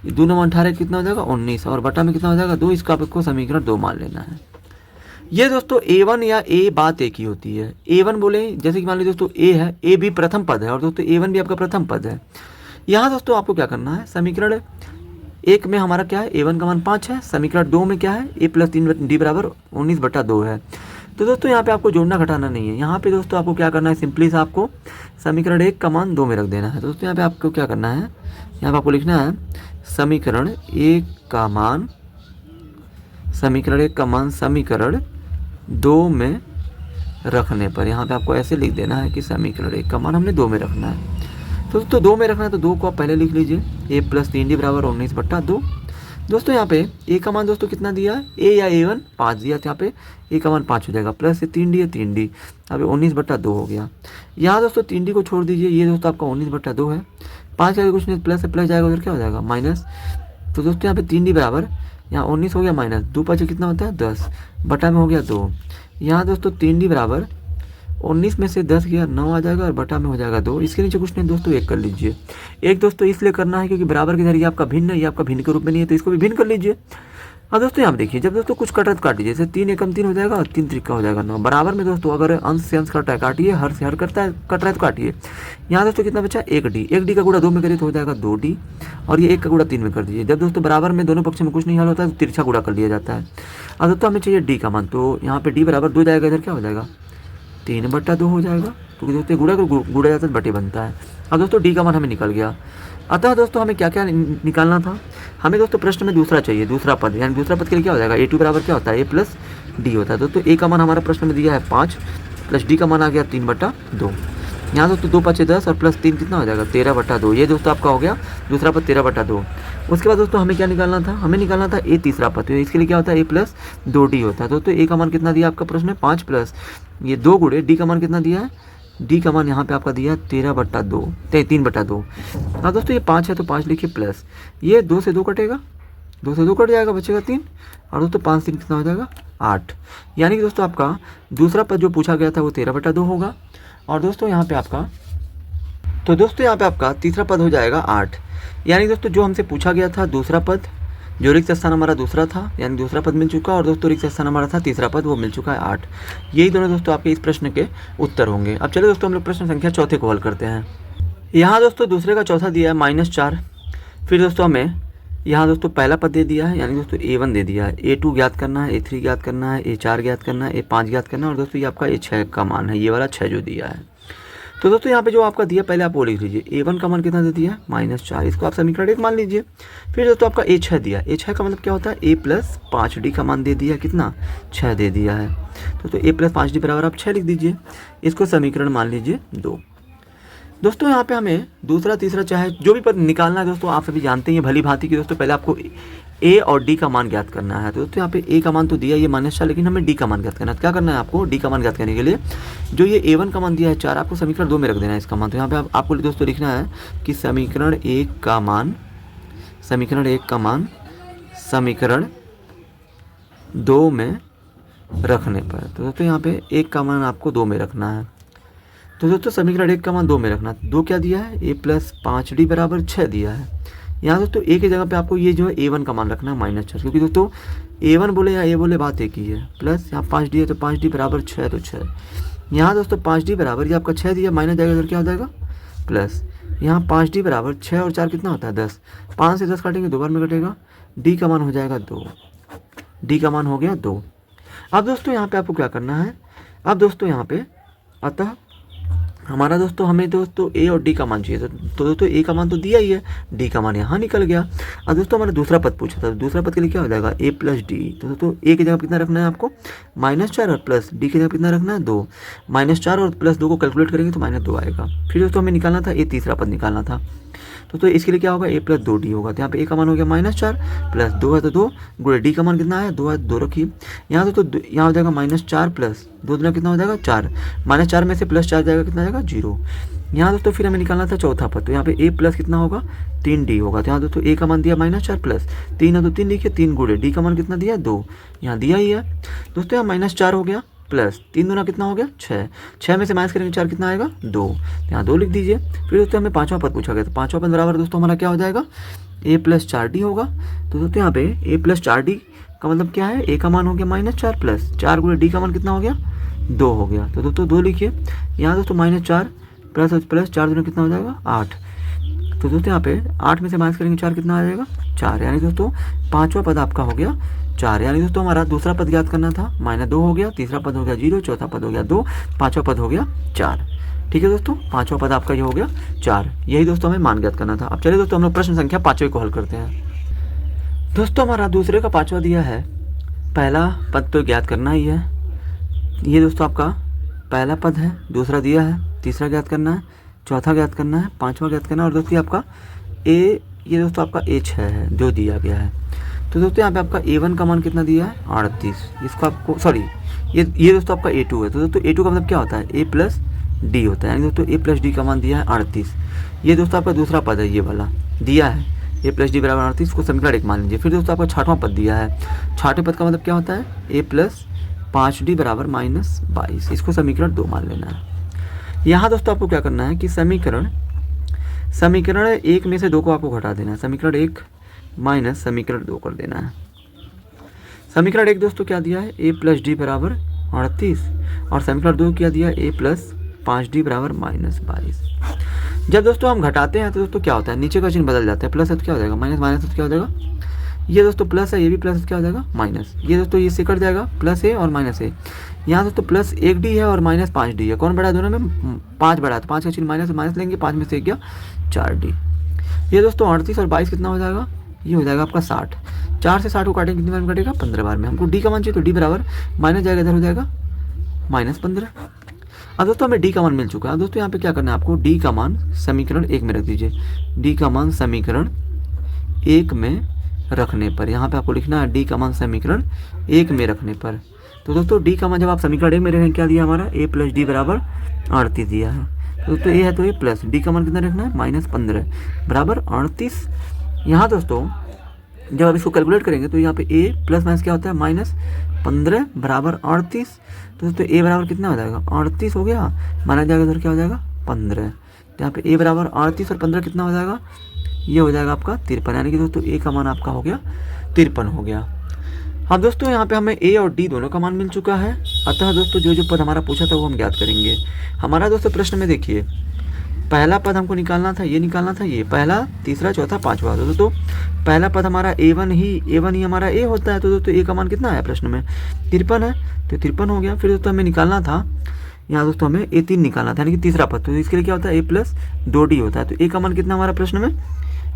2 9 18 कितना हो जाएगा 19 और बटा में कितना हो जाएगा 2, इसका आपको समीकरण 2 मान लेना है। ये दोस्तों A1 या A बात एक ही होती है। A1 बोले जैसे कि मान लीजिए दोस्तों A है, A भी प्रथम पद है और दोस्तों A1 भी आपका प्रथम पद है। यहाँ दोस्तों आपको क्या करना है, समीकरण 1 में हमारा क्या है A1 का मान 5 है, समीकरण 2 में क्या है A प्लस 3D बराबर 19/2 है। तो दोस्तों यहाँ पे आपको जोड़ना घटाना नहीं है, यहाँ पे दोस्तों आपको क्या करना है, सिंपली से आपको समीकरण 1 का मान 2 में रख देना है। तो दोस्तों यहाँ पे आपको क्या करना है, यहाँ पे आपको लिखना है समीकरण 1 का मान समीकरण 2 में रखने पर, यहाँ पे आपको ऐसे लिख देना है कि समीकरण 1 का मान हमने 2 में रखना है। तो दोस्तों 2 में रखना है तो 2 को आप पहले लिख लीजिए, A प्लस 3D बराबर 19/2। दोस्तों यहाँ पे A का मान दोस्तों कितना दिया है, A या A1 5 दिया, तो यहाँ पे A का मान 5 हो जाएगा, प्लस ये 3D है 3D, अब 19/2 हो गया। यहाँ दोस्तों 3D को छोड़ दीजिए, ये दोस्तों आपका 19/2 है, 5 का कुछ नहीं, प्लस से प्लस जाएगा उधर क्या हो जाएगा माइनस। तो दोस्तों यहाँ पे 3D बराबर यहाँ 19 हो गया माइनस 2 5 कितना होता है 10, बटा में हो गया 2। यहाँ दोस्तों 3D बराबर 19 में से 10 गया 9 आ जाएगा और बटा में हो जाएगा 2। इसके नीचे कुछ नहीं दोस्तों 1 कर लीजिए। एक दोस्तों इसलिए करना है क्योंकि बराबर के इधर ये आपका भिन्न है, ये आपका भिन्न के रूप में नहीं है, तो इसको भी भिन्न कर लीजिए। अब दोस्तों यहाँ पे देखिए, जब दोस्तों कुछ कट रहा तो काट दीजिए, जैसे 3 एकम 3 हो जाएगा और 3 त्रिका हो जाएगा 9। बराबर में दोस्तों अगर अंश से अंश कट रहा है काटिए, हर से हर कट रहा है तो काटिए। यहाँ दोस्तों कितना बचा 1D का गुणा 2 में करिए तो हो जाएगा 2D और ये 1 का गुणा 3 में कर दीजिए। जब दोस्तों बराबर में दोनों पक्ष में कुछ नहीं हल होता है तो तिरछा गुणा कर लिया जाता है। अब दोस्तों हमें चाहिए D का मान, तो यहाँ पे D बराबर 2 जाएगा, इधर क्या हो जाएगा 3/2 हो जाएगा, क्योंकि दोस्तों गुणा जाता है बटे बनता है। अब दोस्तों D का मान हमें निकल गया। अतः दोस्तों हमें क्या क्या निकालना था, हमें दोस्तों प्रश्न में दूसरा चाहिए, दूसरा पद, यानी दूसरा पद के लिए क्या हो जाएगा A2 बराबर क्या होता है A प्लस D होता है। दोस्तों A का मान हमारा प्रश्न में दिया है 5 प्लस D का मान आ गया 3/2। यहाँ दोस्तों 2 5 10 और प्लस 3 कितना हो जाएगा 13/2। ये दोस्तों आपका हो गया दूसरा पद 13/2। उसके बाद दोस्तों हमें क्या निकालना था, हमें निकालना था A तीसरा पद, तो इसके लिए क्या होता है A प्लस 2D होता है। दोस्तों A का मान कितना दिया आपका प्रश्न में 5 प्लस ये 2 गुणे D का मान कितना दिया है, D का मान यहाँ पे आपका दिया 3/2। हाँ दोस्तों ये 5 है तो 5 लिखिए प्लस ये 2 से 2 कटेगा, 2 से 2 कट जाएगा, बचेगा 3 और दोस्तों 5 3 कितना हो जाएगा 8। यानी कि दोस्तों आपका दूसरा पद जो पूछा गया था वो 13/2 होगा। और दोस्तों यहाँ पे आपका तीसरा पद हो जाएगा 8। यानी दोस्तों जो हमसे पूछा गया था दूसरा पद, जो रिक्त स्थान हमारा दूसरा था, यानी दूसरा पद मिल चुका, और दोस्तों रिक्त स्थान हमारा था तीसरा पद, वो मिल चुका है 8। यही दोनों दोस्तों आपके इस प्रश्न के उत्तर होंगे। अब चलिए दोस्तों हम लोग प्रश्न संख्या चौथे को हल करते हैं। यहाँ दोस्तों दूसरे का चौथा दिया है -4। फिर दोस्तों हमें यहाँ दोस्तों पहला पद दे दिया है, यानी दोस्तों A1 दे दिया है, A2 ज्ञात करना है, A3 ज्ञात करना है, A4 ज्ञात करना है, A5 ज्ञात करना है, और दोस्तों ये आपका A6 का मान है, ये वाला 6 जो दिया है। तो दोस्तों यहाँ पे जो आपका दिया पहले आप वो लिख लीजिए, A1 का मान कितना दे दिया -4, इसको आप समीकरण 1 मान लीजिए। फिर दोस्तों आपका A6 दिया, A6 का मतलब क्या होता है A प्लस 5D का मान दे दिया, कितना 6 दे दिया है। तो A प्लस 5D बराबर आप 6 लिख दीजिए, इसको समीकरण मान लीजिए 2। दोस्तों यहाँ पे हमें दूसरा तीसरा चाहे जो भी पद निकालना है दोस्तों, आप सभी जानते हैं भली भांति कि दोस्तों पहले आपको A और D का मान ज्ञात करना है। तो दोस्तों यहाँ पे A का मान तो दिया ये -4, लेकिन हमें D का मान ज्ञात करना है। क्या करना है आपको, D का मान ज्ञात करने के लिए जो ये A1 का मान दिया है 4, आपको समीकरण 2 में रख देना है इसका मान। तो यहाँ पे आपको दोस्तों लिखना है कि समीकरण 1 का मान समीकरण 2 में रखने पर। तो दोस्तों यहाँ पे एक का मान आपको 2 में रखना है। तो दोस्तों समीकरण 1 का मान 2 में रखना है। 2 क्या दिया है, a प्लस 5d बराबर 6 दिया है। यहाँ दोस्तों a की जगह पे आपको ये जो है a1 का मान रखना है -4, क्योंकि दोस्तों a1 बोले या a बोले बात एक ही है। प्लस यहाँ 5d है तो 5d बराबर 6 तो 6। यहाँ दोस्तों 5d बराबर ये आपका 6 दिया, माइनस जाएगा इधर क्या हो जाएगा प्लस। यहाँ 5d बराबर 6 और 4 कितना होता है 10। 5 से 10 काटेंगे 2 बार में कटेगा, d का मान हो जाएगा 2। d का मान हो गया 2। अब दोस्तों यहाँ पे आपको क्या करना है, अब दोस्तों यहाँ पे अतः हमारा दोस्तों हमें दोस्तों a और d का मान चाहिए। तो दोस्तों a का मान तो दिया ही है, d का मान यहाँ निकल गया। अब दोस्तों हमारा दूसरा पद पूछा था, दूसरा पद के लिए क्या हो जाएगा a प्लस डी। तो दोस्तों a की जगह कितना रखना है आपको -4 और प्लस d की जगह कितना रखना है 2। -4 और प्लस 2 को कैलकुलेट करेंगे तो -2 आएगा। फिर दोस्तों हमें निकालना था a, तीसरा पद निकालना था। तो इसके लिए क्या होगा a प्लस 2d होगा। तो यहाँ पे a का मान हो गया -4 प्लस 2 है तो 2 गुणे d का मान कितना है 2 है, 2 रखिए। यहाँ तो यहाँ हो जाएगा -4 प्लस 2 दूना कितना हो जाएगा 4, -4 में से +4 जाएगा कितना जाएगा 0। यहाँ दोस्तों फिर हमें निकालना था चौथा पद। तो यहाँ पे a प्लस कितना होगा 3d होगा। तो यहाँ दोस्तों a का मान दिया -4 प्लस 3 है तो 3 लिखिए, 3 गुणे d का मान कितना दिया 2, यहाँ दिया ही है। दोस्तों यहाँ -4 हो गया प्लस 3 दूना कितना हो गया 6, 6 में से माइनस करेंगे 4 कितना आएगा 2, यहाँ 2 लिख दीजिए। फिर दोस्तों हमें पांचवा पद पूछा गया, तो पांचवा पद बराबर दोस्तों हमारा क्या हो जाएगा a प्लस 4d होगा। तो दोस्तों यहाँ पे a प्लस 4d का मतलब क्या है, a का मान हो गया -4 प्लस 4 गुणे d का मान कितना हो गया 2 हो गया। तो दोस्तों 2 लिखिए। यहाँ दोस्तों -4 प्लस 4 दूना कितना हो जाएगा 8। तो दोस्तों यहाँ पे 8 में से माइनस करेंगे 4 कितना आ जाएगा 4, यानी दोस्तों पांचवा पद आपका हो गया 4। यानी दोस्तों हमारा दूसरा पद ज्ञात करना था, -2 हो गया, तीसरा पद हो गया 0, चौथा पद हो गया 2, पांचवा पद हो गया 4। ठीक है दोस्तों, पांचवा पद आपका ये हो गया 4। यही दोस्तों हमें मान ज्ञात करना था। अब चलिए दोस्तों हम लोग प्रश्न संख्या 5वें को हल करते हैं। दोस्तों हमारा दूसरे का 5वां दिया है, पहला पद तो ज्ञात करना ही है। ये दोस्तों आपका पहला पद है, दूसरा दिया है, तीसरा ज्ञात करना है, चौथा ज्ञात करना है, पांचवा ज्ञात करना है। और दोस्तों आपका ये दोस्तों आपका a6 है जो दिया गया है। तो दोस्तों यहाँ पे आपका a1 का मान कितना दिया है 38। इसको आपको सॉरी ये दोस्तों आपका a2 है। तो दोस्तों a2 का मतलब क्या होता है a प्लस डी होता है, यानी दोस्तों a प्लस डी का मान दिया है 38। ये दोस्तों आपका दूसरा पद है, ये वाला दिया है a प्लस डी बराबर 38 को समीकरण 1 मान लीजिए। फिर दोस्तों आपका छठवां पद दिया है, छठवें पद का मतलब क्या होता है a प्लस 5d बराबर -22, इसको समीकरण 2 मान लेना है। यहाँ दोस्तों आपको क्या करना है कि समीकरण 1 में से 2 को आपको घटा देना है, समीकरण 1 माइनस समीकरण 2 कर देना है। समीकरण 1 दोस्तों क्या दिया है a प्लस डी बराबर 38 और समीकरण 2 क्या दिया है a प्लस 5d बराबर -22। जब दोस्तों हम घटाते हैं तो दोस्तों क्या होता है, नीचे का चिन्ह बदल जाता है, प्लस है तो क्या हो जाएगा माइनस, माइनस है तो क्या हो जाएगा, ये दोस्तों प्लस है, ये भी प्लस क्या हो जाएगा माइनस, ये दोस्तों ये से कट जाएगा, प्लस है और माइनस है। यहाँ दोस्तों प्लस 1d है और माइनस 5d है, कौन बड़ा है दोनों में 5 बड़ा है, तो 5 का चिन्ह माइनस लेंगे, 5 में से गया 4d। ये दोस्तों 38 और 22 कितना हो जाएगा, ये हो जाएगा आपका 60। 4 से 60 को काटेंगे कितनी बार में कटेगा 15 बार में। हमको d का मान चाहिए तो d बराबर माइनस जाएगा, इधर हो जाएगा -15। अब दोस्तों हमें d का मान मिल चुका है। दोस्तों यहाँ पे क्या करना है आपको, d का मान समीकरण 1 में रख दीजिए। d का मान समीकरण 1 में रखने पर यहाँ पे आपको लिखना है d का मान समीकरण 1 में रखने पर। तो दोस्तों d का मान जब आप समीकरण 1 में रखेंगे क्या दिया हमारा a प्लस डी बराबर 38 दिया है। तो दोस्तों a है तो a प्लस d का मान कितना रखना है -15 बराबर 38। यहाँ दोस्तों जब आप इसको कैलकुलेट करेंगे तो यहाँ पे a प्लस माइनस क्या होता है -15 बराबर 38। तो दोस्तों a बराबर कितना हो जाएगा 38 हो गया, माना जाएगा इधर क्या हो जाएगा 15। तो यहाँ पे a बराबर 38 और 15 कितना हो जाएगा, ये हो जाएगा आपका 53, यानी कि दोस्तों a का मान आपका हो गया 53 हो गया। अब दोस्तों यहाँ पे हमें a और d दोनों का मान मिल चुका है। अतः दोस्तों जो पद हमारा पूछा था वो हम ज्ञात करेंगे। हमारा दोस्तों प्रश्न में देखिए पहला पद हमको निकालना था, ये निकालना था, ये पहला, तीसरा, चौथा, पांचवा। तो दोस्तों पहला पद हमारा a1 ही हमारा a होता है। तो दोस्तों a का मान कितना आया प्रश्न में 53 है, तो 53 हो गया। फिर दोस्तों हमें निकालना था, यहाँ दोस्तों हमें a3 निकालना था, यानी कि तीसरा पद। तो इसके लिए क्या होता है a प्लस 2d होता है। तो a का मान कितना हमारा प्रश्न में,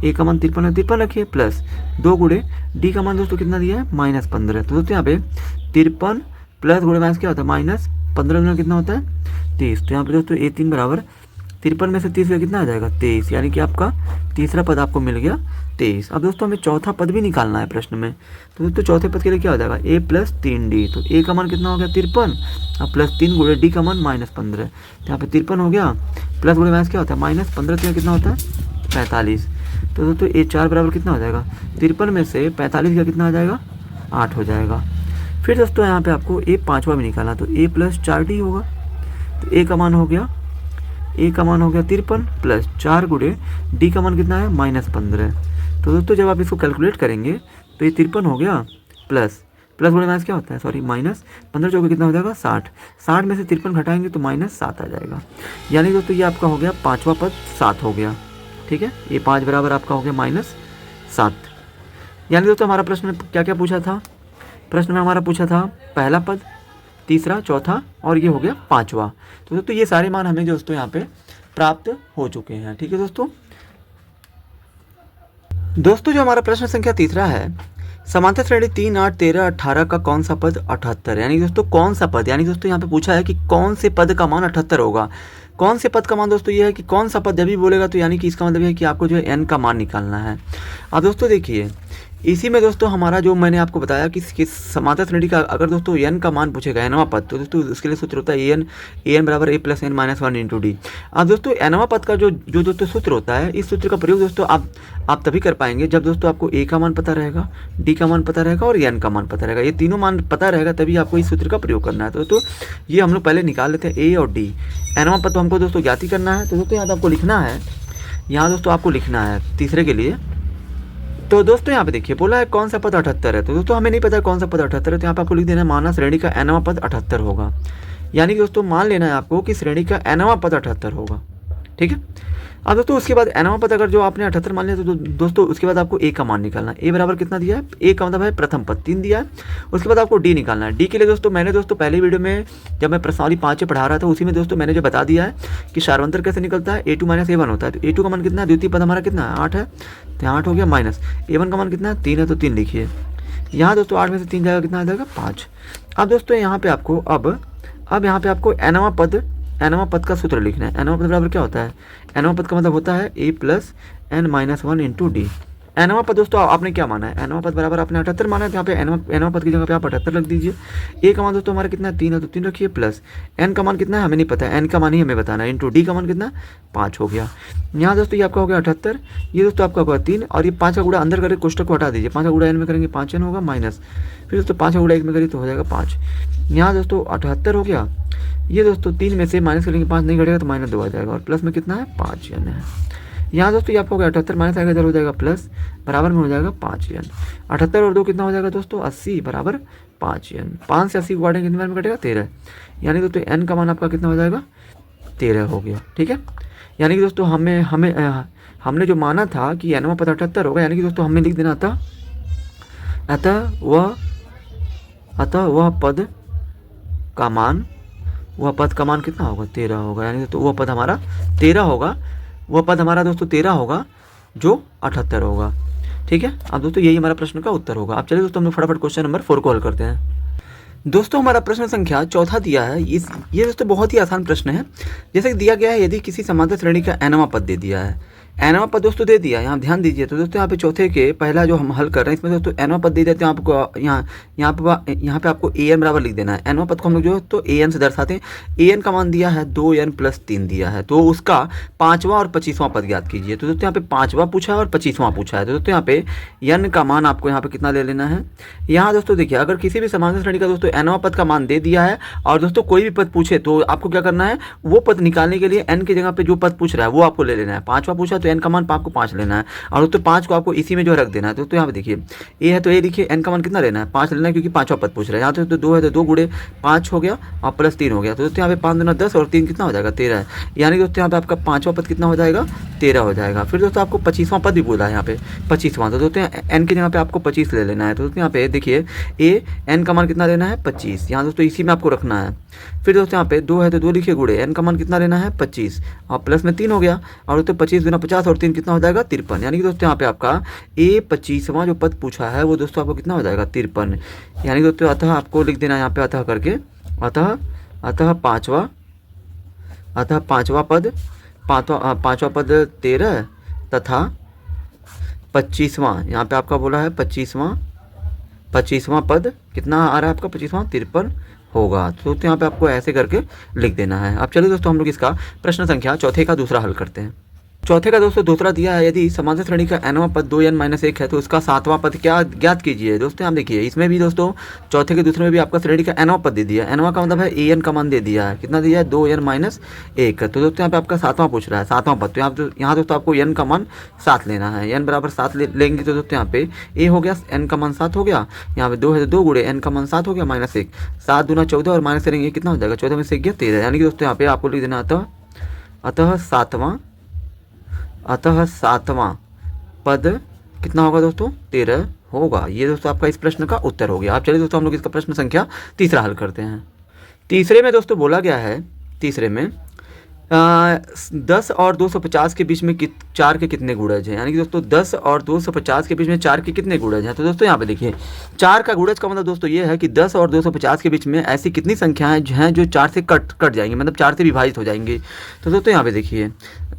a का मान 53 है, 53 रखिए प्लस 2 गुणे d का मान दोस्तों कितना दिया है -15। तो दोस्तों यहाँ पे 53 प्लस गुणे माइनस क्या होता है -15 कितना होता है 23। तो यहाँ पे दोस्तों a3 बराबर 53 में से 30 का कितना आ जाएगा 23, यानी कि आपका तीसरा पद आपको मिल गया 23। अब दोस्तों हमें चौथा पद भी निकालना है प्रश्न में। तो दोस्तों चौथे पद के लिए क्या हो जाएगा a प्लस 3d। तो a का मान कितना हो गया 53 और प्लस 3 गुणे d का मान -15। तो यहाँ पे 53 हो गया, प्लस गुणे माइनस क्या होता है -15 कितना होता है 45। तो दोस्तों a4 बराबर कितना हो जाएगा 53 में से 45 का कितना आ जाएगा 8 हो जाएगा। फिर दोस्तों यहाँ पे आपको ए पाँचवा भी निकालना, तो ए प्लस 4d होगा। तो ए का मान हो गया 53 प्लस 4 गुणे डी का मान कितना है -15। तो दोस्तों जब आप इसको कैलकुलेट करेंगे तो ये 53 हो गया प्लस गुणे माइनस क्या होता है, सॉरी -15 चौके कितना हो जाएगा 60 में से 53 घटाएंगे तो -7 आ जाएगा। यानी दोस्तों ये आपका हो गया पाँचवा पद 7 हो गया। ठीक है, ये 5 बराबर आपका हो गया -7। यानी दोस्तों हमारा प्रश्न में क्या क्या पूछा था, प्रश्न में हमारा पूछा था पहला पद, तीसरा, चौथा और ये हो गया पाँचवा। तो दोस्तों ये सारे मान हमें दोस्तों यहाँ पे प्राप्त हो चुके हैं। ठीक है दोस्तों जो हमारा प्रश्न संख्या तीसरा है, समांतर श्रेणी 3, 8, 13, 18 का कौन सा पद 78, यानी दोस्तों कौन सा पद, यानी दोस्तों यहाँ पे पूछा है कि कौन से पद का मान 78 होगा। कौन से पद का मान दोस्तों ये है कि कौन सा पद जब भी बोलेगा तो यानी कि इसका मतलब है कि आपको जो है n का मान निकालना है। अब दोस्तों देखिए इसी में दोस्तों हमारा जो मैंने आपको बताया कि समांतर श्रेणी का अगर दोस्तों n का मान पूछेगा nवां पद, तो दोस्तों उसके लिए सूत्र होता है an बराबर a plus n minus 1 into D. अब दोस्तों nवां पद का जो दोस्तों सूत्र होता है, इस सूत्र का प्रयोग दोस्तों आप तभी कर पाएंगे जब दोस्तों आपको a का मान पता रहेगा, d का मान पता रहेगा और n का मान पता रहेगा। ये तीनों मान पता रहेगा तभी आपको इस सूत्र का प्रयोग करना है। तो दोस्तों ये हम लोग पहले निकाल लेते हैं a और d। nवां पद तो हमको दोस्तों ज्ञात ही करना है। तो दोस्तों यहाँ आपको लिखना है, यहाँ दोस्तों आपको लिखना है तीसरे के लिए। तो दोस्तों यहाँ पे देखिए बोला है कौन सा पद 78 है, तो दोस्तों हमें नहीं पता कौन सा पद 78 है, तो यहाँ पे आपको लिख देना है माना श्रेणी का nवां पद 78 होगा। यानी कि दोस्तों मान लेना है आपको कि श्रेणी का nवां पद 78 होगा। ठीक है, अब दोस्तों उसके बाद nवां पद अगर जो आपने 78 मान लिया तो दोस्तों उसके बाद आपको a का मान निकालना है। a बराबर कितना दिया है, a का मतलब है प्रथम पद 3 दिया है। उसके बाद आपको d निकालना है। d के लिए दोस्तों मैंने दोस्तों पहले वीडियो में जब मैं प्रश्नावली 5 पढ़ा रहा था उसी में दोस्तों मैंने जो बता दिया है कि सार्वंतर कैसे निकलता है, a2 - a1 होता है। तो a2 का मान कितना है, द्वितीय पद हमारा कितना है 8 है, तो 8 हो गया माइनस a1 का मान कितना है 3 है, तो 3 लिखिए। यहाँ दोस्तों 8 में से 3 जाएगा कितना आ जाएगा 5। अब दोस्तों यहाँ पे आपको अब यहाँ पे आपको nवां पद का सूत्र लिखना है। nवां पद बराबर क्या होता है, nवां पद का मतलब होता है a plus n minus 1 into D. nवां पद दोस्तों आपने क्या माना है, nवां पद बराबर आपने 78 माना है, तो यहाँ पे nवां पद की जगह पे आप 78 रख दीजिए। a का मान दोस्तों हमारा कितना है 3 है, तो 3 रखिए प्लस n का मान कितना है हमें नहीं पता है, n का मान ही हमें बताना है, इंटू डी का मान कितना 5 हो गया। यहाँ दोस्तों ये आपका हो गया 78, ये दोस्तों आपका होगा 3 और ये 5 का गुणा अंदर करके कोष्टक को हटा दीजिए। 5 का गुणा n में करेंगे 5n होगा माइनस, फिर दोस्तों 5 का गुणा 1 में करिए तो हो जाएगा 5। यहाँ दोस्तों 78 हो गया, ये दोस्तों 3 में से माइनस करेंगे 5 नहीं घटेगा तो -2 आ जाएगा और प्लस में कितना है 5n है। यहाँ दोस्तों ये आपको हो गया 78 माइनस आएगा इधर हो जाएगा प्लस, बराबर में हो जाएगा 5n। 78 और 2 कितना हो जाएगा दोस्तों 80 बराबर 5n। 5 से 80 को काटेंगे कितने में कटेगा 13, यानी दोस्तों n का मान आपका कितना हो जाएगा 13 हो गया। ठीक है, यानी कि दोस्तों हमने जो माना था कि nवां पद 78 होगा, यानी कि दोस्तों हमें लिख देना था अतः वह पद का मान कितना होगा 13 होगा। यानी तो वह पद हमारा 13 होगा, वह पद हमारा दोस्तों 13 होगा जो 78 होगा। ठीक है, अब दोस्तों यही हमारा प्रश्न का उत्तर होगा। अब चलिए दोस्तों हम लोग फटाफट क्वेश्चन नंबर 4 को हल करते हैं। दोस्तों हमारा प्रश्न संख्या चौथा दिया है, ये दोस्तों बहुत ही आसान प्रश्न है। जैसे कि दिया गया है यदि किसी समांतर श्रेणी का nवां पद दे दिया है, nवां पद दोस्तों दे दिया, यहाँ ध्यान दीजिए। तो दोस्तों यहाँ पे चौथे के पहला जो हम हल कर रहे हैं इसमें दोस्तों nवां पद दे देते हैं आपको, यहाँ पे आपको an बराबर लिख देना है। nवां पद को हम लोग जो है तो an से दर्शाते हैं। an का मान दिया है 2n प्लस 3 दिया है, तो उसका 5वां और 25वां पद ज्ञात कीजिए। तो दोस्तों यहाँ पे 5वां पूछा है और 25वां पूछा है। तो दोस्तों यहाँ पे n का मान आपको यहाँ पे कितना ले लेना है। यहाँ दोस्तों देखिए अगर किसी भी समांतर श्रेणी का दोस्तों nवां पद का मान दे दिया है और दोस्तों कोई भी पद पूछे तो आपको क्या करना है, वो पद निकालने के लिए n की जगह पे जो पद पूछ रहा है वो आपको ले लेना है। 5वां पूछा तो n का मान आपको 5 लेना है और दोस्तों 5 को आपको इसी में जो रख देना है। तो यहाँ पे देखिए a है तो a लिखिए, n का मान कितना लेना है 5 लेना है क्योंकि 5वां पद पूछ रहा है। यहाँ तो 2 है तो 2 गुणे 5 हो गया और प्लस 3 हो गया। तो दोस्तों यहाँ पे 5 दूना 10 और 3 कितना हो जाएगा 13 है। यानी दोस्तों यहाँ पे आपका 5वां पद कितना हो जाएगा 13 हो जाएगा। फिर दोस्तों आपको 25वां पद भी बोला है यहाँ पे 25वां, तो दोस्तों n की जगह पे आपको 25 ले लेना है। तो दोस्तों यहाँ पे देखिए n का मान कितना लेना है 25, यहाँ दोस्तों इसी में आपको रखना है। फिर दोस्तों यहाँ पे 2 है तो 2 लिखिए गुणे n का मान कितना लेना है 25 और प्लस में 3 हो गया और दोस्तों 25 दूना 50 और 3 कितना हो जाएगा 53। यानी कि दोस्तों यहाँ पे आपका 25वां जो पद पूछा है वो दोस्तों आपको कितना हो जाएगा 53। यानी दोस्तों अतः आपको लिख देना यहाँ पे अतः करके अतः पाँचवा पद 13 तथा 25वां, यहाँ पे आपका बोला है 25वां पद कितना आ रहा है आपका 25वां 53 होगा। तो यहाँ पे आपको ऐसे करके लिख देना है। अब चलिए दोस्तों हम लोग इसका प्रश्न संख्या चौथे का दूसरा हल करते हैं। चौथे का दोस्तों दूसरा दिया है, यदि समांतर श्रेणी का nवां पद 2n-1 है तो उसका 7वां पद क्या ज्ञात कीजिए। दोस्तों आप देखिए इसमें भी दोस्तों चौथे के दूसरे में भी आपका श्रेणी का nवां पद दे दिया है। nवां का मतलब है an का मान दे दिया है, कितना दिया है 2n-1। तो दोस्तों यहाँ पे आपका 7वां पूछ रहा है, 7वां पद। तो यहाँ दोस्तों आपको n का मान 7 लेना है, n बराबर 7 लेंगे तो दोस्तों यहाँ पे a हो गया, n का मान 7 हो गया, यहाँ पे 2 है तो 2 गुणे n का मान 7 हो गया -1, 7 दूना 14 और माइनस करेंगे कितना हो जाएगा, 14 में से 1 गया 13। यानी कि दोस्तों यहाँ पे आपको लिख देना अतः सातवां पद कितना होगा दोस्तों 13 होगा। ये दोस्तों आपका इस प्रश्न का उत्तर हो गया। आप चलिए दोस्तों हम लोग इसका प्रश्न संख्या तीसरा हल करते हैं। तीसरे में दोस्तों बोला गया है, तीसरे में 10 और 250 के बीच में 4 के कितने गुणज हैं। यानी कि दोस्तों 10 और 250 के बीच में 4 के कितने गुणज हैं। तो दोस्तों यहाँ पे देखिए 4 का गुणज का मतलब दोस्तों ये है कि 10 और 250 के बीच में ऐसी कितनी संख्याएं हैं जो 4 से कट जाएंगी, मतलब 4 से विभाजित हो जाएंगी। तो दोस्तों यहाँ पे देखिए,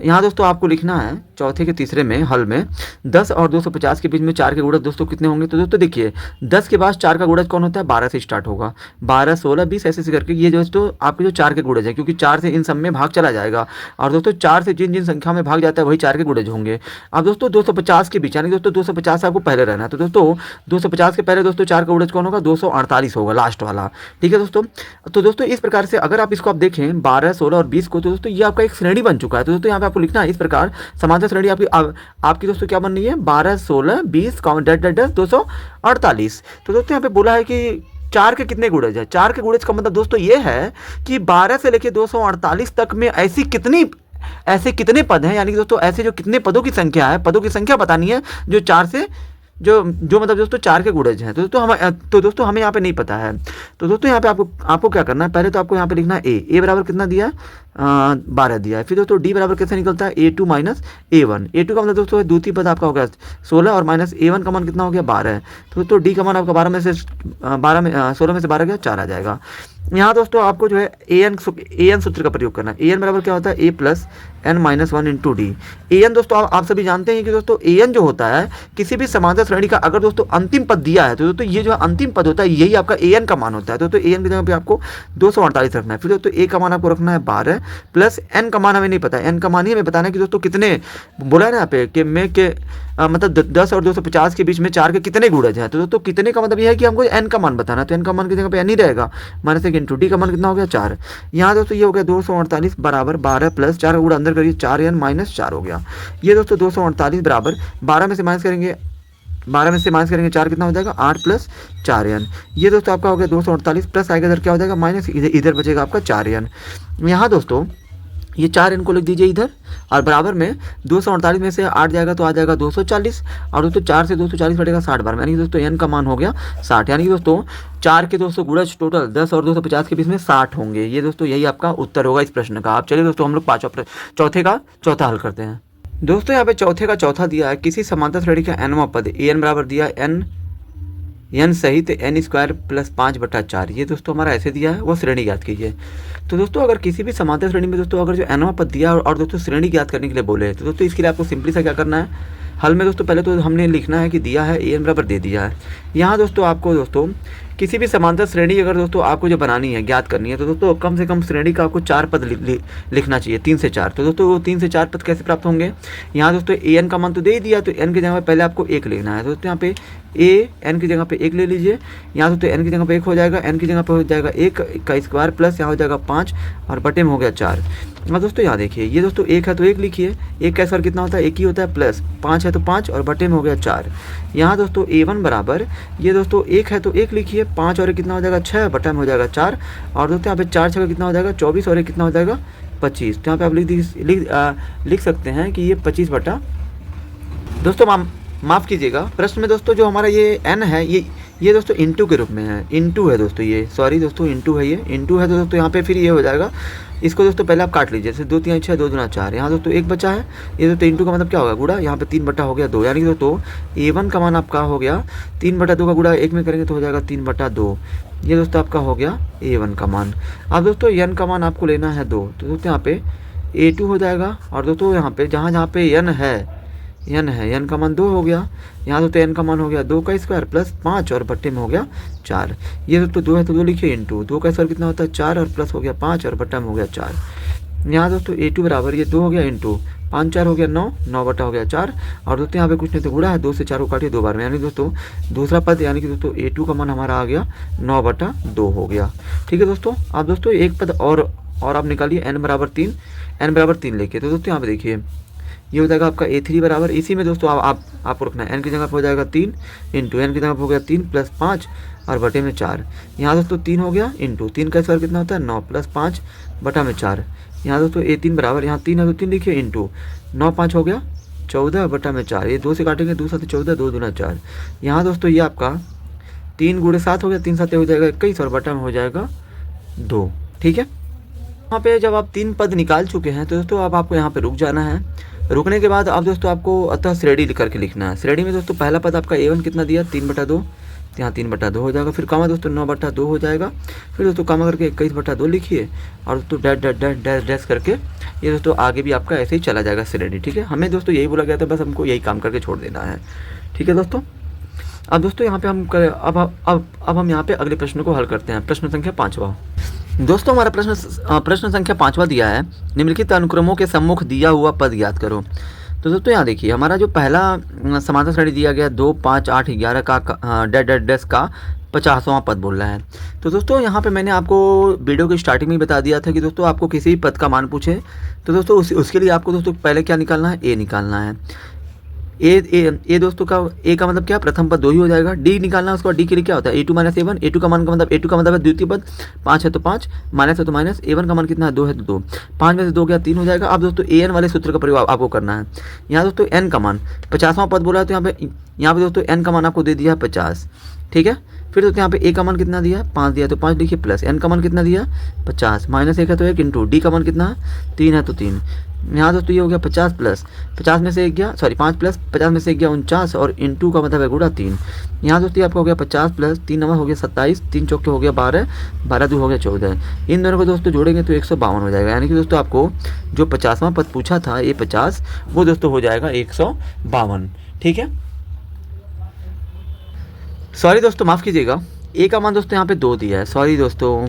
यहाँ दोस्तों आपको लिखना है चौथे के तीसरे में हल में 10 और 250 के बीच में 4 के गुणज दोस्तों कितने होंगे। तो दोस्तों देखिए 10 के बाद 4 का गुणज कौन होता है, 12 से स्टार्ट होगा, 12, 16, 20 ऐसे करके ये दोस्तों आपके जो 4 के गुणज है, क्योंकि 4 से इन सब में भाग चला जाएगा और दोस्तों 4 से जिन जिन संख्या में भाग जाता है वही 4 के गुणज होंगे। अब दोस्तों 250 के बीच, यानी दोस्तों 250 आपको पहले रहना है, तो दोस्तों 250 के पहले दोस्तों 4 का गुणज कौन होगा, 248 होगा लास्ट वाला। ठीक है दोस्तों। तो दोस्तों इस प्रकार से अगर आप इसको आप देखें 12, 16 और 20 को, तो दोस्तों ये आपका एक श्रेणी बन चुका है। तो दोस्तों यहाँ पे आपको लिखना है इस प्रकार, समांतर श्रेणी आपकी दोस्तों क्या बन रही है 12, 16, 20, 248। तो दोस्तों यहाँ पे बोला है कि 4 के कितने गुणज है। 4 के गुणज का मतलब दोस्तों ये है कि 12 से लेकर 248 तक में ऐसे कितने पद हैं, यानी कि दोस्तों ऐसे जो कितने पदों की संख्या है, पदों की संख्या बतानी है जो 4 से जो मतलब दोस्तों 4 के गुणज हैं। तो दोस्तों हमें यहाँ पे नहीं पता है। तो दोस्तों यहाँ पे आपको क्या करना है, पहले तो आपको यहाँ पे लिखना है a बराबर कितना दिया है 12 दिया है। फिर दोस्तों d बराबर कैसे निकलता है a2 माइनस a1। a2 का मतलब दोस्तों द्वितीय पद आपका हो गया 16 और माइनस a1 का मान कितना हो गया 12 है। तो दोस्तों d का मान आपका 16 में से 12 गया 4 आ जाएगा। यहाँ दोस्तों आपको जो है an सूत्र का प्रयोग करना है। an बराबर क्या होता है a plus n-1 into D. an दोस्तों आप सभी जानते हैं कि दोस्तों an जो होता है किसी भी समांतर श्रेणी का अगर दोस्तों अंतिम पद दिया है तो दोस्तों ये जो अंतिम पद होता है यही आपका an का मान होता है। दोस्तों an की जगह पे आपको 248 रखना है। फिर दोस्तों a का मान आपको रखना है 12 प्लस n का मान हमें नहीं पता है, n का मान ही हमें बताना है कि दोस्तों कितने बोला है ना यहाँ पे कि मतलब 10 और 250 के बीच में 4 के कितने गुणज हैं। तो दोस्तों कितने का मतलब यह है कि हमको n का मान बताना है। तो n का मान की जगह पे n ही रहेगा, -1 इंटू डी का मान कितना हो गया 4। यहाँ दोस्तों ये हो गया 248 बराबर 12 प्लस 4 का गुणा अंदर करिए 4n-4 हो गया। ये दोस्तों 248 बराबर 12 में से माइनस करेंगे 4 कितना हो जाएगा 8 प्लस 4n। ये दोस्तों आपका हो गया 248 प्लस आएगा इधर क्या हो जाएगा माइनस, इधर बचेगा आपका 4n। यहाँ दोस्तों ये 4n को लिख दीजिए इधर और बराबर में 248 में से 8 जाएगा तो आ जाएगा 240 और दोस्तों 4 से 240 बढ़ेगा 60 बार, यानी कि दोस्तों n का मान हो गया 60। यानी कि दोस्तों 4 के दोस्तों गुणज टोटल 10 और 250 के बीच में 60 होंगे। ये दोस्तों यही आपका उत्तर होगा इस प्रश्न का। आप चलिए दोस्तों हम लोग चौथे का चौथा हल करते हैं। दोस्तों यहाँ पे चौथे का चौथा दिया है, किसी समांतर श्रेणी का nवां पद an बराबर दिया n सहित n स्क्वायर प्लस 5/4। ये दोस्तों हमारा ऐसे दिया है, वो श्रेणी ज्ञात कीजिए। तो दोस्तों अगर किसी भी समांतर श्रेणी में दोस्तों अगर जो nवां पद दिया और दोस्तों श्रेणी ज्ञात करने के लिए बोले तो दोस्तों इसके लिए आपको सिंपली सा क्या करना है, हल में दोस्तों पहले तो हमने लिखना है कि दिया है an बराबर दे दिया है। यहाँ दोस्तों आपको दोस्तों किसी भी समांतर श्रेणी अगर दोस्तों आपको जो बनानी है ज्ञात करनी है तो दोस्तों कम से कम श्रेणी का आपको 4 पद लिखना चाहिए, 3 से 4। तो दोस्तों वो 3 से 4 पद कैसे प्राप्त होंगे, यहाँ दोस्तों an का मान तो दे ही दिया तो n की जगह पे पहले आपको 1 लिखना है। तो दोस्तों यहाँ पे n की जगह पे 1 ले लीजिए, यहाँ दोस्तों n की जगह पे 1 हो जाएगा, n की जगह पे हो जाएगा 1 का स्क्वायर प्लस यहाँ हो जाएगा 5 और बटे में हो गया 4। और दोस्तों यहाँ देखिए ये दोस्तों 1 है तो 1 लिखिए, 1 का स्क्वायर कितना होता है 1 ही होता है, प्लस 5 है तो 5 और बटे में हो गया 4। यहाँ दोस्तों a1 बराबर ये दोस्तों 1 है तो 1 लिखिए, 5 और 1 कितना हो जाएगा 6 बटा में हो जाएगा 4 और दोस्तों यहाँ पे 4 6 कितना हो जाएगा 24 और 1 कितना हो जाएगा 25। तो यहाँ पे आप लिख सकते हैं कि ये 25 बटा दोस्तों माफ़ कीजिएगा प्रश्न में दोस्तों जो हमारा ये n है ये दोस्तों इंटू के रूप में है, इंटू है दोस्तों, ये सॉरी दोस्तों इंटू है, ये इंटू है। तो दोस्तों यहाँ पे फिर ये हो जाएगा, इसको दोस्तों पहले आप काट लीजिए, जैसे 2 3 6 2 दूना 4, यहाँ दोस्तों 1 बचा है, ये दोस्तों इंटू का मतलब क्या होगा गुड़ा, यहाँ पे 3 बटा हो गया 2, यानी कि दोस्तों a1 का मान आपका हो गया 3/2 का गुड़ा 1 में करेंगे तो हो जाएगा 3/2। ये दोस्तों आपका हो गया a1 का मान। अब दोस्तों n का मान आपको लेना है 2, तो दोस्तों यहाँ पे a2 हो जाएगा और दोस्तों यहाँ पे जहाँ पे n का मान 2 हो गया, यहाँ दोस्तों n का मान हो गया 2 का स्क्वायर प्लस 5 और बट्टे में हो गया 4। ये दोस्तों 2 है तो 2 लिखिए, इंटू 2 का स्क्वायर कितना होता है 4 और प्लस हो गया 5 और बट्टा में हो गया 4। यहाँ दोस्तों a2 बराबर ये 2 हो गया इंटू 5 4 हो गया 9, 9 बटा हो गया 4। और दोस्तों यहाँ पे कुछ नहीं तो गुणा है, 2 से 4 को काटिए 2 बार में, यानी दोस्तों दूसरा पद यानी कि दोस्तों a2 का मान हमारा आ गया 9 बटा 2 हो गया। ठीक है दोस्तों। अब दोस्तों एक पद और आप निकालिए n बराबर 3 लेके। तो दोस्तों यहाँ पे देखिए ये हो जाएगा आपका a3 बराबर, इसी में दोस्तों आपको रखना है n की जगह पर हो जाएगा 3 इंटू n की जगह पर हो गया 3 प्लस 5 और बटे में 4। यहाँ दोस्तों 3 हो गया इंटू 3 का स्क्वायर कितना होता है 9 प्लस 5 बटा में 4। यहाँ दोस्तों a3 बराबर, यहाँ 3 है तो 3 लिखिए इंटू 9 5 हो गया 14 बटा में 4। ये 2 से काटेंगे 2 7 14, 2 दूना 4। यहाँ दोस्तों ये आपका 3 गुणे 7 हो गया, 3 7 हो जाएगा 21 और बटा में हो जाएगा 2। ठीक है। यहाँ पे जब आप 3 पद निकाल चुके हैं तो दोस्तों अब आपको यहाँ पे रुक जाना है। रुकने के बाद अब दोस्तों आपको अतः श्रेणी करके लिखना है। श्रेणी में दोस्तों पहला पद आपका a1 कितना दिया 3 बटा 2, यहाँ 3 बटा 2 हो जाएगा, फिर कामा दोस्तों 9 बटा 2 हो जाएगा, फिर दोस्तों कामा करके 21 बटा 2 लिखिए और दोस्तों dash dash dash dash dash करके ये दोस्तों आगे भी आपका ऐसे ही चला जाएगा श्रेणी। ठीक है। हमें दोस्तों यही बोला गया था, बस हमको यही काम करके छोड़ देना है। ठीक है दोस्तों। अब दोस्तों यहाँ पे हम अब हम यहाँ पे अगले प्रश्न को हल करते हैं। प्रश्न संख्या 5वां। दोस्तों हमारा प्रश्न संख्या 5वां दिया है, निम्नलिखित अनुक्रमों के सम्मुख दिया हुआ पद याद करो। तो दोस्तों यहाँ देखिए हमारा जो पहला समांतर श्रेणी दिया गया 2 5 8 11 का डैश डैश डैश का 50वां पद बोल रहा है। तो दोस्तों यहाँ पे मैंने आपको वीडियो की स्टार्टिंग में ही बता दिया था कि दोस्तों आपको किसी भी पद का मान पूछे तो दोस्तों उसके लिए आपको दोस्तों पहले क्या निकालना है, ए निकालना है। ए दोस्तों का ए का मतलब क्या, प्रथम पद 2 ही हो जाएगा। डी निकालना है, उसका डी के लिए क्या होता है a2 माइनस a1। a2 का मान का मतलब है द्वितीय पद, 5 है तो 5, माइनस है तो माइनस, a1 का मान कितना है 2 है तो 2, 5 में से 2 गया 3 हो जाएगा। अब दोस्तों an वाले सूत्र का प्रयोग आपको करना है। यहाँ दोस्तों n का मान 50वां पद बोला है तो यहाँ पे दोस्तों n का मान आपको दे दिया है 50। ठीक है। फिर दोस्तों यहाँ पे a का मान कितना दिया है 5 दिया तो 5 लिखिए, प्लस n का मान कितना दिया 50, माइनस 1 है तो 1 इंटू डी का मान कितना है 3 है तो 3। यहाँ दोस्तों ये हो गया 50 प्लस 50 में से 1 गया, सॉरी 5 प्लस 50 में से 1 गया 49 और इंटू का मतलब है गुणा 3। यहाँ दोस्तों आपका हो गया 50 प्लस 3 नंबर हो गया 27, 3 चौके हो गया 12, 12 2 हो गया 14। इन दोनों को दोस्तों जोड़ेंगे तो 152 हो जाएगा। यानी कि दोस्तों आपको जो 50वां पद पूछा था ये 50 वो दोस्तों हो जाएगा 152। ठीक है। सॉरी दोस्तों माफ़ कीजिएगा, ए का मान दोस्तों यहाँ पे 2 दिया है, सॉरी दोस्तों।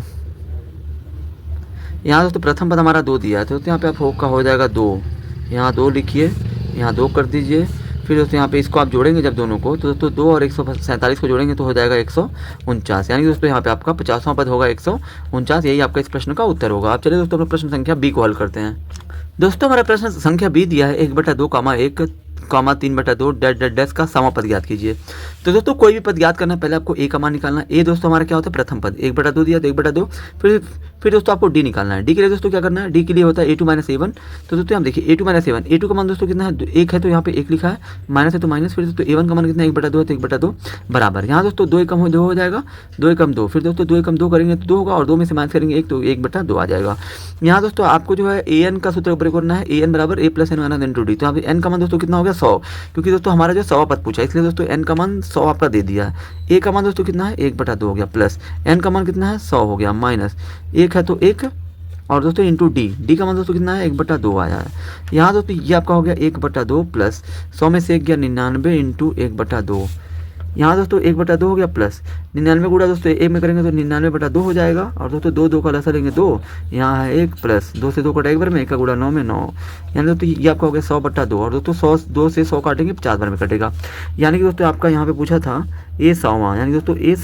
यहाँ दोस्तों प्रथम पद हमारा 2 दिया है तो यहाँ पे आप का हो जाएगा 2, यहाँ 2 लिखिए, यहाँ 2 कर दीजिए। फिर दोस्तों यहाँ पे इसको आप जोड़ेंगे जब दोनों को तो दोस्तों 2 और 147 को जोड़ेंगे तो हो जाएगा 149। यानी दोस्तों यहाँ पे आपका 50वां पद होगा 149। यही आपका इस प्रश्न का उत्तर होगा। आप चलिए दोस्तों अपना प्रश्न संख्या बी को हल करते हैं। दोस्तों हमारा प्रश्न संख्या बी दिया है 1 बटा 2 कामा 1 कामा 3 बटा 2 डैश डैश डैश का समा पद याद कीजिए। तो दोस्तों कोई भी पद याद करना है पहले आपको ए का मान निकालना है। ए दोस्तों हमारा क्या होता है प्रथम पद, 1 बटा 2 दिया तो 1 बटा 2। फिर दोस्तों आपको डी निकालना है। डी के लिए दोस्तों क्या करना है, डी के लिए होता है a2 माइनस a1। तो दोस्तों हम देखिए a2 माइनस a1, a2 का मान दोस्तों कितना है 1 है तो यहाँ पे 1 लिखा है, माइनस है तो माइनस। फिर दोस्तों a1 का मान कितना है 1 बटा 2 है तो 1 बटा 2 बराबर। यहाँ दोस्तों 2 एकम 2 हो जाएगा, 2 एकम 2। फिर दोस्तों 2 एकम 2 करेंगे तो 2 होगा और 2 में से माइनस करेंगे 1 तो 1 बटा 2 आ जाएगा। यहाँ दोस्तों आपको जो है an का सूत्र प्रयोग करना है, an बराबर a plus N minus N two D. तो यहाँ पे n का मान दोस्तों कितना हो गया 100, क्योंकि दोस्तों हमारा जो 100वां पद पूछा इसलिए दोस्तों n का मान 100 आपका दे दिया है। a का मान दोस्तों कितना है 1 बटा 2 हो गया, प्लस n का मान कितना है 100 हो गया, माइनस 1 है तो 1 और दोस्तों इंटू डी का मान दोस्तों कितना है 1 बटा 2 आया है। यहाँ दोस्तों ये आपका हो गया 1 बटा 2 प्लस 100 में से 1 गया 99 इंटू 1 बटा 2। यहाँ दोस्तों 1 बटा 2 हो गया प्लस 99 गुणा दोस्तों 1 में करेंगे तो 99 बटा 2 हो जाएगा। और दोस्तों 2 का लसा लेंगे 2, यहाँ है 1 प्लस 2 से 2 कटा 1 बार में, 1 का गुणा 9 में 9। यानी दोस्तों ये आपका हो गया 100 बटा 2 और दोस्तों 2 से 100 काटेंगे 50 बार में कटेगा। यानी कि दोस्तों आपका यहाँ पे पूछा था ए 100वां, यानी दोस्तों ए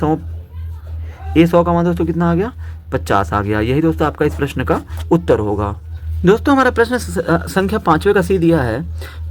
100 का मान दोस्तों कितना आ गया 50 आ गया। यही दोस्तों आपका इस प्रश्न का उत्तर होगा। दोस्तों हमारा प्रश्न संख्या 5वें का सी दिया है,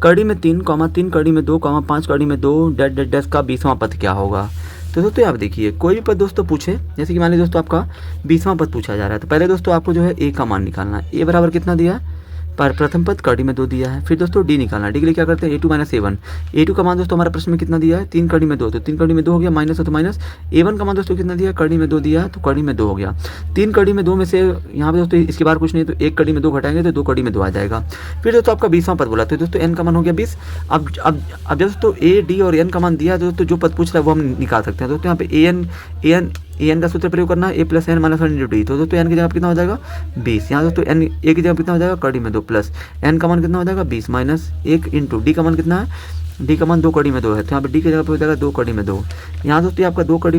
कड़ी में 3 कड़ी में 2 5 कड़ी में 2 डैश डैश डैश का 20वां पद क्या होगा। तो दोस्तों आप देखिए कोई भी पद दोस्तों पूछे, जैसे कि मान लीजिए दोस्तों आपका 20वां पद पूछा जा रहा है तो पहले दोस्तों आपको जो है ए का मान निकालना है। ए बराबर कितना दिया है, पर प्रथम पद कड़ी में 2 दिया है। फिर दोस्तों डी निकालना है। डी के लिए क्या करते हैं a2 माइनस a1। a2 का मान दोस्तों हमारा प्रश्न में कितना दिया है 3 कड़ी में 2, तो 3 कड़ी में 2 हो गया, माइनस है तो माइनस। a1 का मान दोस्तों कितना दिया है कड़ी में 2 दिया है तो कड़ी में 2 हो गया। 3 कड़ी में 2 में से यहाँ पे दोस्तों इसके बार कुछ नहीं तो 1 कड़ी में 2 घटाएंगे तो 2 कड़ी में 2 आ जाएगा। फिर दोस्तों आपका 20वां पद बोला तो दोस्तों n का मान हो गया 20। अब दोस्तों a d और n का मान दिया तो दोस्तों जो पद पूछ रहा है वो हम निकाल सकते हैं। दोस्तों यहाँ पे an का सूत्र प्रयोग करना है a plus N minus one into D. तो दोस्तों n की जगह कितना हो जाएगा 20। यहाँ दोस्तों n a की जगह कितना हो जाएगा कड़ी में 2 प्लस n का मान कितना हो जाएगा 20 माइनस 1 इंटू डी का मान कितना है डी का मान 2 कड़ी में 2 है, तो यहाँ पे डी की जगह पे हो जाएगा 2 कड़ी में 2। यहाँ दोस्तों ये आपका 2 कड़ी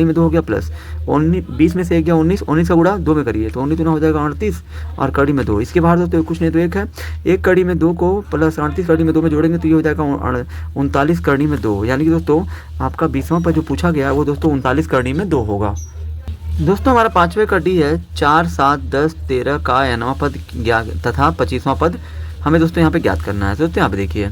में 2 हो गया प्लस 20 में से 1 गया 19 का गुणा 2 में करिए तो 19 हो जाएगा 38 और कड़ी में 2। इसके बाहर दोस्तों कुछ नहीं तो 1 है, 1 कड़ी में 2 को प्लस 38 कड़ी में 2 में जोड़ेंगे तो ये हो जाएगा 39 कड़ी में 2। यानी कि दोस्तों आपका 20वां पद जो पूछा गया है वो दोस्तों 39 कड़ी में 2 होगा। दोस्तों हमारा 5वें का डी है 4, 7, 10, 13 का nवां पद ज्ञात तथा 25वां पद हमें दोस्तों यहाँ पे ज्ञात करना है। तो दोस्तों यहाँ पे देखिए,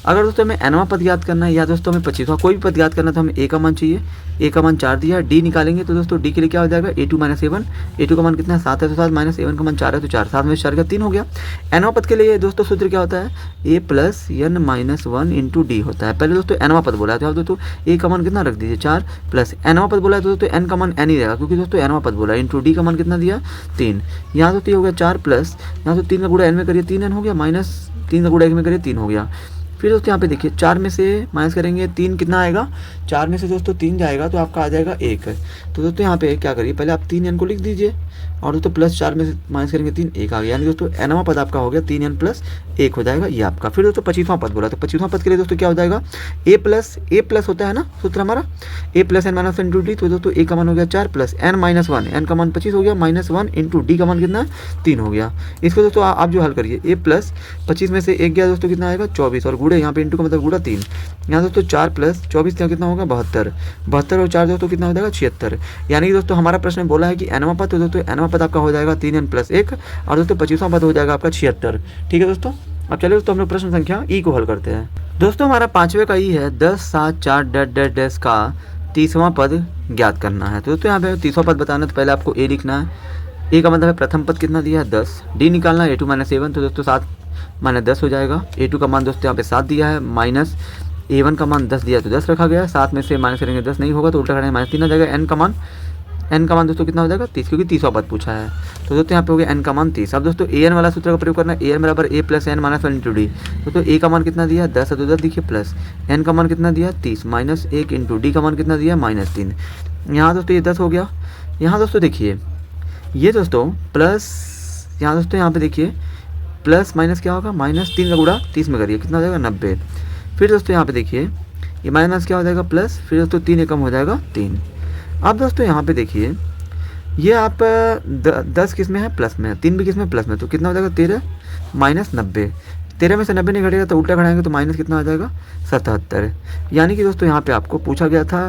अगर दोस्तों हमें nवां पद ज्ञात करना है या दोस्तों हमें 25वां कोई भी पद ज्ञात करना है तो हमें a का मान चाहिए, a का मान 4 दिया है, d निकालेंगे तो दोस्तों d के लिए क्या हो जाएगा a2 - a1, a2 का मान कितना है 7 है तो 7 माइनस a1 का मान 4 है तो 4, 7 में 4 का 3 हो गया। nवां पद के लिए दोस्तों सूत्र क्या होता है a plus n minus 1 into D होता है। पहले दोस्तों nवां पद बोला है तो आप दोस्तों a का मान कितना रख दीजिए 4 प्लस nवां पद बोला है तो दोस्तों n का मान n ही रहेगा क्योंकि दोस्तों nवां पद बोला है इंटू डी का मान कितना दिया 3। यहाँ दोस्तों ये हो गया 4 प्लस यहाँ तो 3 का गुणा n में करिए 3n हो गया माइनस 3 का गुणा 1 में करिए 3 हो गया। फिर दोस्तों यहाँ पे देखिए 4 में से माइनस करेंगे 3 कितना आएगा, 4 में से दोस्तों 3 जाएगा तो आपका आ जाएगा 1। तो दोस्तों यहाँ पे क्या करिए पहले आप 3n को लिख दीजिए और दोस्तों प्लस 4 में से माइनस करेंगे 3 1 आ गया। यानी दोस्तों nवां पद आपका हो गया 3n प्लस 1 हो जाएगा ये आपका। फिर दोस्तों 25वां पद बोला तो 25वां पद के लिए दोस्तों क्या हो जाएगा a प्लस होता है ना सूत्र हमारा a plus n minus into D. तो दोस्तों a का मान हो गया 4 प्लस n माइनस 1, n का मान 25 हो गया माइनस 1 इंटू डी का मान कितना 3 हो गया। इसको दोस्तों आप जो हल करिए a प्लस 25 में से 1 गया दोस्तों कितना आएगा 24 और गुड़े यहाँ पे इंटू का मतलब गुड़ा 3। यहाँ दोस्तों 4 प्लस 24 कितना होगा 72, 72 और 4 दोस्तों कितना हो जाएगा 76। यानी कि दोस्तों हमारा प्रश्न बोला है कि nवां पद, तो दोस्तों nवां पद आपका हो जाएगा 3n प्लस 1 और दोस्तों 25वां पद हो जाएगा आपका 76। ठीक है दोस्तों, अब चलिए दोस्तों हम लोग प्रश्न संख्या ई को हल करते हैं। दोस्तों हमारा 5वें का ई है 10, 7, 4 डैश का 30वां पद ज्ञात करना है। तो दोस्तों यहाँ पे 30वां पद बताना तो पहले आपको ए लिखना है। ए का मतलब है प्रथम पद कितना दिया है 10, डी निकालना है a2 - a1 तो दोस्तों 7 - 10 हो जाएगा। a2 का मान दोस्तों यहाँ पे 7 दिया है माइनस a1 का मान 10 दिया तो 10 रखा गया, 7 में से माइनस करेंगे 10 नहीं होगा तो उल्टा करेंगे -3 आ जाएगा। n का मान दोस्तों कितना हो जाएगा 30 क्योंकि 30वां पद पूछा है। तो दोस्तों यहाँ पे हो गया n का मान 30। अब दोस्तों an वाला सूत्र का प्रयोग करना है, an बराबर a plus n minus 1 into D. दोस्तों a का मान कितना दिया 10 है तो 10 लिखिए प्लस n का मान कितना दिया 30 माइनस 1 इंटू डी का मान कितना दिया -3। यहाँ दोस्तों ये 10 हो गया। यहाँ दोस्तों देखिए ये दोस्तों प्लस यहाँ दोस्तों यहाँ पे देखिए प्लस माइनस क्या होगा -3 का गुणा 30 में करिए कितना हो जाएगा 90। फिर दोस्तों यहाँ पे देखिए ये माइनस क्या हो जाएगा प्लस, फिर दोस्तों 3 एकम हो जाएगा 3। अब दोस्तों यहाँ पे देखिए ये आप 10 किस में है प्लस में है, 3 भी किस में प्लस में, तो कितना हो जाएगा 13 माइनस 90। 13 में से 90 नहीं घटेगा तो उल्टा घटाएंगे तो माइनस कितना आ जाएगा 77। यानी कि दोस्तों यहाँ पे आपको पूछा गया था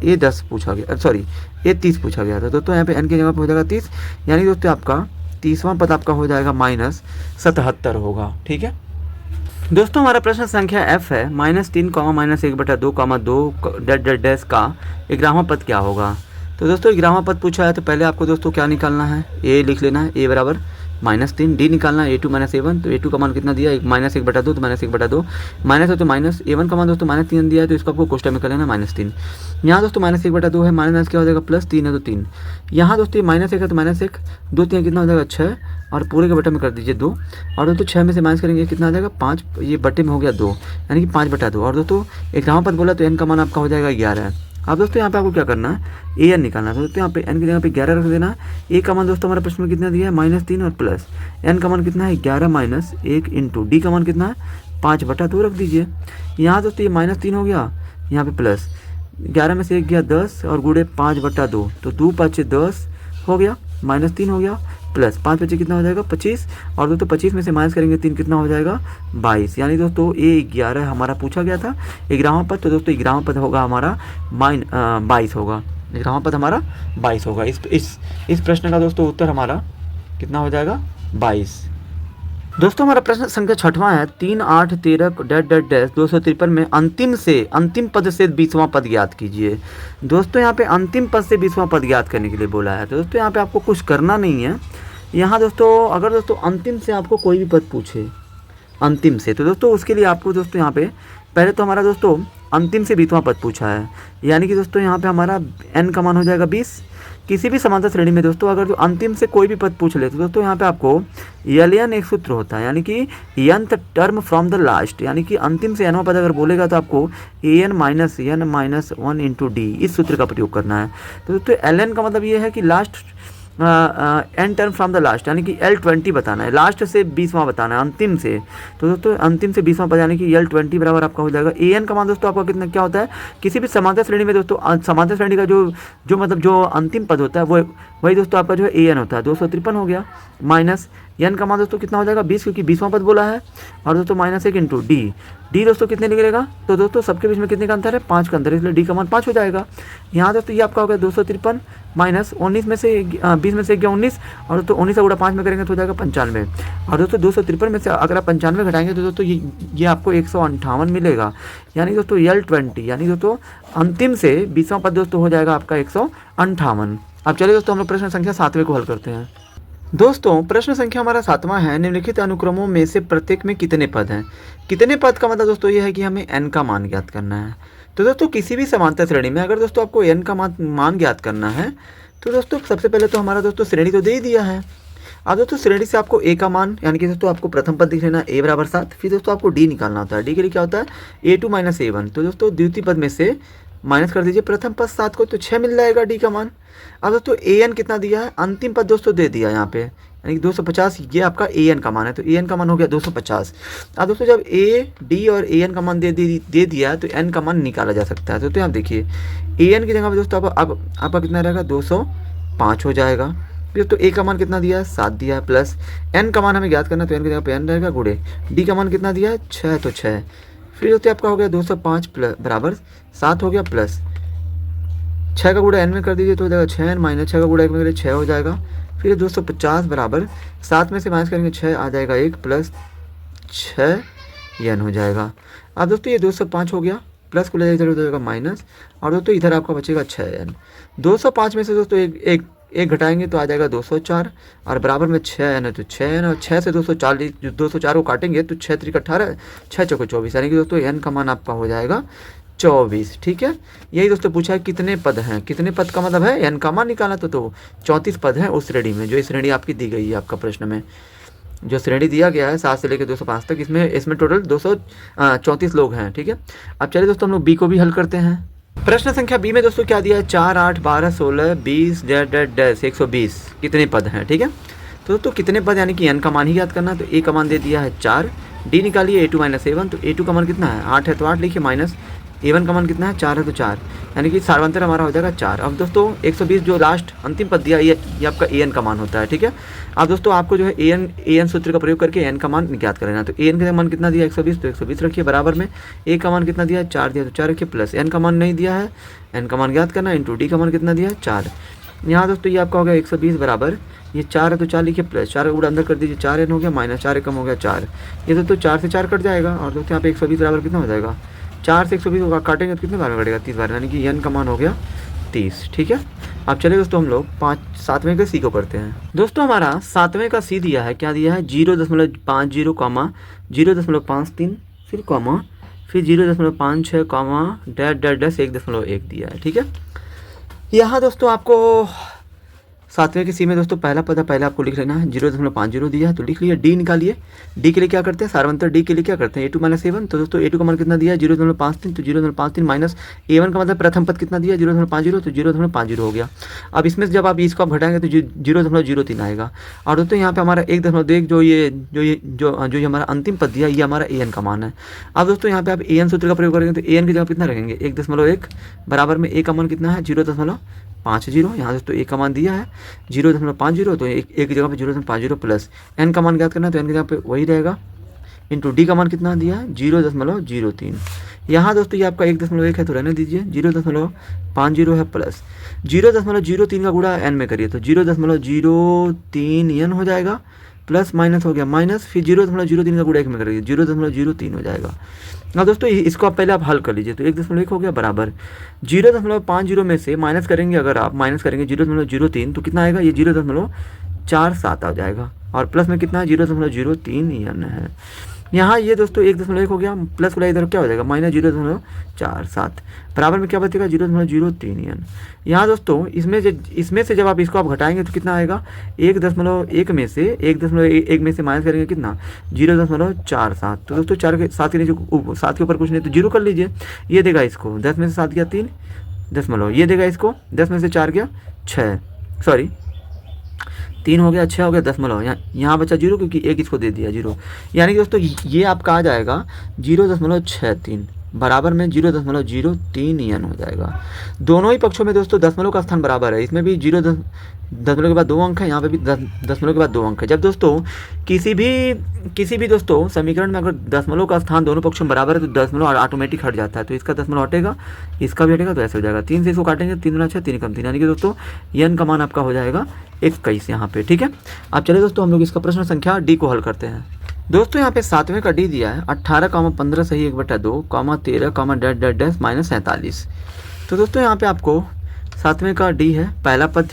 ये 10 पूछा गया, सॉरी ये 30 पूछा गया था। दोस्तों यहाँ पे n की जगह पे हो जाएगा 30, यानी दोस्तों आपका 30वां पद आपका हो जाएगा -77 होगा। ठीक है दोस्तों, हमारा प्रश्न संख्या f है -3, -1/2, 2, डैश का 11वां पद क्या होगा। तो दोस्तों 11वां पद पूछा है तो पहले आपको दोस्तों क्या निकालना है, a लिख लेना है, a बराबर -3, डी निकालना है a2 - a1 तो a2 का मान कितना दिया -1/2 तो -1/2 माइनस है तो माइनस a1 का मान दोस्तों -3 दिया है तो इसको आपको कोष्टक में कर लेना -3। यहाँ दोस्तों -1/2 है, माइनस क्या हो जाएगा +3 है तो 3। यहाँ दोस्तों -1 है तो -1, 2 3 कितना हो जाएगा 6 और पूरे के बटे में कर दीजिए 2 और दोस्तों 6 में से माइनस करेंगे कितना आ जाएगा 5, ये बटे में हो गया 2 यानी कि 5/2 और दोस्तों 11वां पद बोला तो n का मान आपका हो जाएगा 11। अब दोस्तों यहाँ पे आपको क्या करना है an निकालना है। तो दोस्तों यहाँ पे n की जगह पे 11 रख देना है। a का मान दोस्तों हमारे प्रश्न में कितना दिया है -3 और प्लस n का मान कितना है 11 माइनस 1 इंटू डी का मान कितना है 5/2 रख दीजिए। यहाँ दोस्तों ये -3 हो गया, यहाँ पे प्लस 11 में से 1 गया 10 और गुड़े 5/2 तो 2 5 10 हो गया, -3 हो गया प्लस 5 बचे कितना हो जाएगा 25 और दोस्तों 25 में से माइनस करेंगे 3 कितना हो जाएगा 22। यानी दोस्तों ये 11 हमारा पूछा गया था 11वां पद, तो दोस्तों 11वां पद होगा हमारा 22 होगा, 11वां पद हमारा 22 होगा। इस प्रश्न का दोस्तों उत्तर हमारा कितना हो जाएगा 22। दोस्तों हमारा प्रश्न संख्या 6वां है 3, 8, 13 - 253 में अंतिम पद से 20वां पद ज्ञात कीजिए। दोस्तों यहाँ पे अंतिम पद से 20वां पद ज्ञात करने के लिए बोला है। तो दोस्तों यहाँ पे आपको कुछ करना नहीं है। यहाँ दोस्तों अगर दोस्तों अंतिम से आपको कोई भी पद पूछे अंतिम से, तो दोस्तों उसके लिए आपको दोस्तों यहाँ पे पहले तो हमारा दोस्तों अंतिम से 20वां पद पूछा है, यानी कि दोस्तों यहाँ पे हमारा n का मान हो जाएगा 20। किसी भी समांतर श्रेणी में दोस्तों अगर जो अंतिम से कोई भी पद पूछ ले तो दोस्तों यहाँ पे आपको LN एक सूत्र होता है, यानी कि nth term from the last, यानी कि अंतिम से nवां पद अगर बोलेगा तो आपको an minus n minus 1 into D इस सूत्र का प्रयोग करना है। तो दोस्तों LN का मतलब ये है कि last N term from the last, यानी कि L20 बताना है, लास्ट से 20वां बताना है, अंतिम से। तो दोस्तों अंतिम से 20वां पद यानी कि L20 बराबर आपका हो जाएगा एन का मान दोस्तों आपका कितना क्या होता है, किसी भी समांतर श्रेणी में दोस्तों समांतर श्रेणी का जो मतलब जो अंतिम पद होता है वो वही दोस्तों आपका जो है एन होता है। 253 हो गया, माइनस एन का मान दोस्तों कितना हो जाएगा 20, क्योंकि 20वां पद बोला है, और दोस्तों -1 इंटू डी दोस्तों कितने निकलेगा, तो दोस्तों सबके बीच में कितने का अंतर है, 5 का अंतर है, इसलिए डी का मान 5 हो जाएगा। यहाँ दोस्तों ये आपका हो गया 253 माइनस 19 में से 20 में से गया 19, और दोस्तों 19 से गुणा 5 में करेंगे तो हो जाएगा 95, और दोस्तों 253 में से अगर आप 95 घटाएंगे तो दोस्तों ये आपको 158 मिलेगा, यानी दोस्तों L20 यानी दोस्तों अंतिम से 20वां पद दोस्तों हो जाएगा आपका 158। अब चलिए दोस्तों हम लोग प्रश्न संख्या 7वें को हल करते हैं। दोस्तों प्रश्न संख्या हमारा 7वां है, निम्नलिखित अनुक्रमों में से प्रत्येक में कितने पद हैं। कितने पद का मतलब दोस्तों ये है कि हमें n का मान ज्ञात करना है। तो दोस्तों किसी भी समांतर श्रेणी में अगर दोस्तों आपको n का मान ज्ञात करना है तो दोस्तों सबसे पहले तो हमारा दोस्तों श्रेणी तो दे ही दिया है। अब दोस्तों श्रेणी से आपको a का मान यानी कि दोस्तों आपको प्रथम पद दिख लेना a बराबर 7, फिर दोस्तों आपको d निकालना होता है। d के लिए क्या होता है a2 माइनस a1, तो दोस्तों द्वितीय पद में से माइनस कर दीजिए प्रथम पद 7 को, तो 6 मिल जाएगा d का मान। अब दोस्तों an कितना दिया है, अंतिम पद दोस्तों दे दिया यहाँ पे, यानी कि 250 ये आपका an का मान है, तो an का मान हो गया 250। अब दोस्तों जब a d और an का मान दे दिया है तो n का मान निकाला जा सकता है। तो यहाँ देखिए an की जगह पे दोस्तों अब आपका कितना रहेगा 205 हो जाएगा। फिर तो a का मान कितना दिया है 7 दिया है, प्लस n का मान हमें ज्ञात करना है, तो n की जगह पे n रहेगा, गुणे d का मान कितना दिया है 6, तो 6। फिर दोस्तों आपका हो गया 205 प्लस बराबर 7 हो गया, प्लस 6 का गुणा n में कर दीजिए तो हो जाएगा 6n, माइनस 6 का गुणा 1 में करिए 6 हो जाएगा। फिर 250 बराबर 7 में से माइनस करेंगे 6 आ जाएगा 1, प्लस 6n हो जाएगा। अब दोस्तों ये 205 हो गया, प्लस को ले इधर हो जाएगा माइनस, और दोस्तों इधर आपका बचेगा 6n। 205 में से दोस्तों एक घटाएंगे तो आ जाएगा 204, और बराबर में 6n है तो 6n, और 6 से 204 को काटेंगे तो 6 3 18, 6 चौके 24, यानी कि दोस्तों n का मान आपका हो जाएगा 24। ठीक है, यही दोस्तों पूछा है कितने पद हैं, कितने पद का मतलब है n का मान निकालना, तो 34 पद हैं उस श्रेणी में, जो इस श्रेणी आपकी दी गई है आपका प्रश्न में। जो श्रेणी दिया गया है 7 से लेकर 205 तक, इसमें टोटल 234 लोग हैं। ठीक है, अब चलिए दोस्तों हम लोग बी को भी हल करते हैं। प्रश्न संख्या बी में दोस्तों क्या दिया है, 4 8 12 16 20 डैश 120 कितने पद हैं। ठीक है, तो दोस्तों कितने पद यानी कि n का मान ही याद करना है, तो a का मान दे दिया है 4, d निकालिए a2 माइनस a1, तो a2 का मान कितना है 8 है तो 8 लिखिए, माइनस a1 का मान कितना है 4 है तो 4, यानी कि सार्वंतर हमारा हो जाएगा 4। अब दोस्तों 120 जो लास्ट अंतिम पद दिया ये आपका an का मान होता है। ठीक है, अब दोस्तों आपको जो है an सूत्र का प्रयोग करके n का मान ज्ञात करना है। तो an का मान कितना दिया 120, तो 120 रखिए, बराबर में a का मान कितना दिया है 4 दिया तो 4 रखिए, प्लस n का मान नहीं दिया है, n का मान ज्ञात करना है, इंटू d का मान कितना दिया है 4। यहाँ दोस्तों ये आपका हो गया 120 बराबर ये 4 है तो 4 लिखिए, प्लस 4 का अंदर कर दीजिए 4n हो गया, माइनस 4 कम हो गया 4, ये दोस्तों 4 से 4 कट जाएगा, और दोस्तों यहाँ पे 120 बराबर कितना हो जाएगा 4 से 120 होगा, काटेंगे तो कितने बार में कटेगा 30 बार, यानी कि n का मान हो गया 30। ठीक है, अब चलिए दोस्तों हम लोग 7वें के सी को करते हैं। दोस्तों हमारा 7वें का सी दिया है, क्या दिया है 0.50 कॉमा 0.53 फिर कॉमा फिर 0.56 कॉमा डैश 1.1 दिया है। ठीक है, यहाँ दोस्तों आपको 7वें के सी में दोस्तों पहला पद पहले आपको लिख लेना है, 0.50 दिया है तो लिख लिया। डी निकालिए, डी के लिए क्या करते हैं सार्वंतर डी के लिए क्या करते हैं a2 माइनस a1, तो दोस्तों a2 का मान कितना दिया है 0.53, तो 0.53 माइनस a1 का मतलब प्रथम पद कितना दिया 0.50, तो 0.50 हो गया। अब इसमें से जब आप इसको आप घटाएंगे तो 0.03 आएगा, और दोस्तों यहाँ पे हमारा 1.1 जो हमारा अंतिम पद दिया ये हमारा an का मान है। अब दोस्तों यहाँ पे आप an सूत्र का प्रयोग करेंगे तो an की जगह कितना रखेंगे 1.1 बराबर में a का मान कितना है 0.50, यहाँ दोस्तों a का मान दिया है 0.50, तो एक की जगह पे 0.50 प्लस n का मान ज्ञात करना है, तो n की जगह पे वही रहेगा, इंटू डी का मान कितना दिया है 0.03। यहाँ दोस्तों ये आपका 1.1 है तो रहने दीजिए, 0.50 है प्लस 0.03 का गुणा n में करिए तो 0.03 n हो जाएगा, प्लस माइनस हो गया माइनस, फिर 0.03 का गुणा 1 में करिए 0.03 हो जाएगा। अब दोस्तों इसको आप पहले आप हल कर लीजिए, तो 1.1 हो गया बराबर 0.50 में से माइनस करेंगे, अगर आप माइनस करेंगे 0.03 तो कितना आएगा ये 0.47 आ जाएगा, और प्लस में कितना है 0.03 n है। यहाँ ये दोस्तों 1.1 हो गया, प्लस वाला इधर क्या हो जाएगा माइनस 0.47, बराबर में क्या बचेगा 0.03 n। यहाँ दोस्तों इसमें से जब आप इसको आप घटाएंगे तो कितना आएगा 1.1 में से 1.1 में से माइनस करेंगे कितना 0.47, तो दोस्तों 4 के 7 के नीचे 7 के ऊपर कुछ नहीं तो 0 कर लीजिए, ये देगा इसको 10 में से 7 गया 3 दशमलव, ये देगा इसको 10 में से 4 गया 6, सॉरी 3 हो गया, 6 हो गया, दशमलव, यहाँ बचा 0 क्योंकि एक इसको दे दिया 0। यानी कि दोस्तों ये आपका आ जाएगा 0.63 बराबर में 0.03 n हो जाएगा। दोनों ही पक्षों में दोस्तों दशमलव का स्थान बराबर है, इसमें भी 0 दशमलव के बाद 2 अंक है, यहाँ पे भी दशमलव के बाद 2 अंक है। जब दोस्तों किसी भी दोस्तों समीकरण में अगर दशमलव का स्थान दोनों पक्षों में बराबर है तो दशमलव ऑटोमेटिक हट जाता है, तो इसका दशमलव हटेगा, इसका भी हटेगा, तो ऐसे हो जाएगा। 3 से इसको काटेंगे, 3 दूना 6, 3 कम 3, यानी कि दोस्तों n का मान आपका हो जाएगा 21 यहाँ पे। ठीक है, अब चलिए दोस्तों हम लोग इसका प्रश्न संख्या डी को हल करते हैं। दोस्तों यहाँ पे 7वें का डी दिया है 18, 15 सही 1/2, 13, डैश डैश डैश -47। तो दोस्तों यहाँ पे आपको 7वें का डी है, पहला पद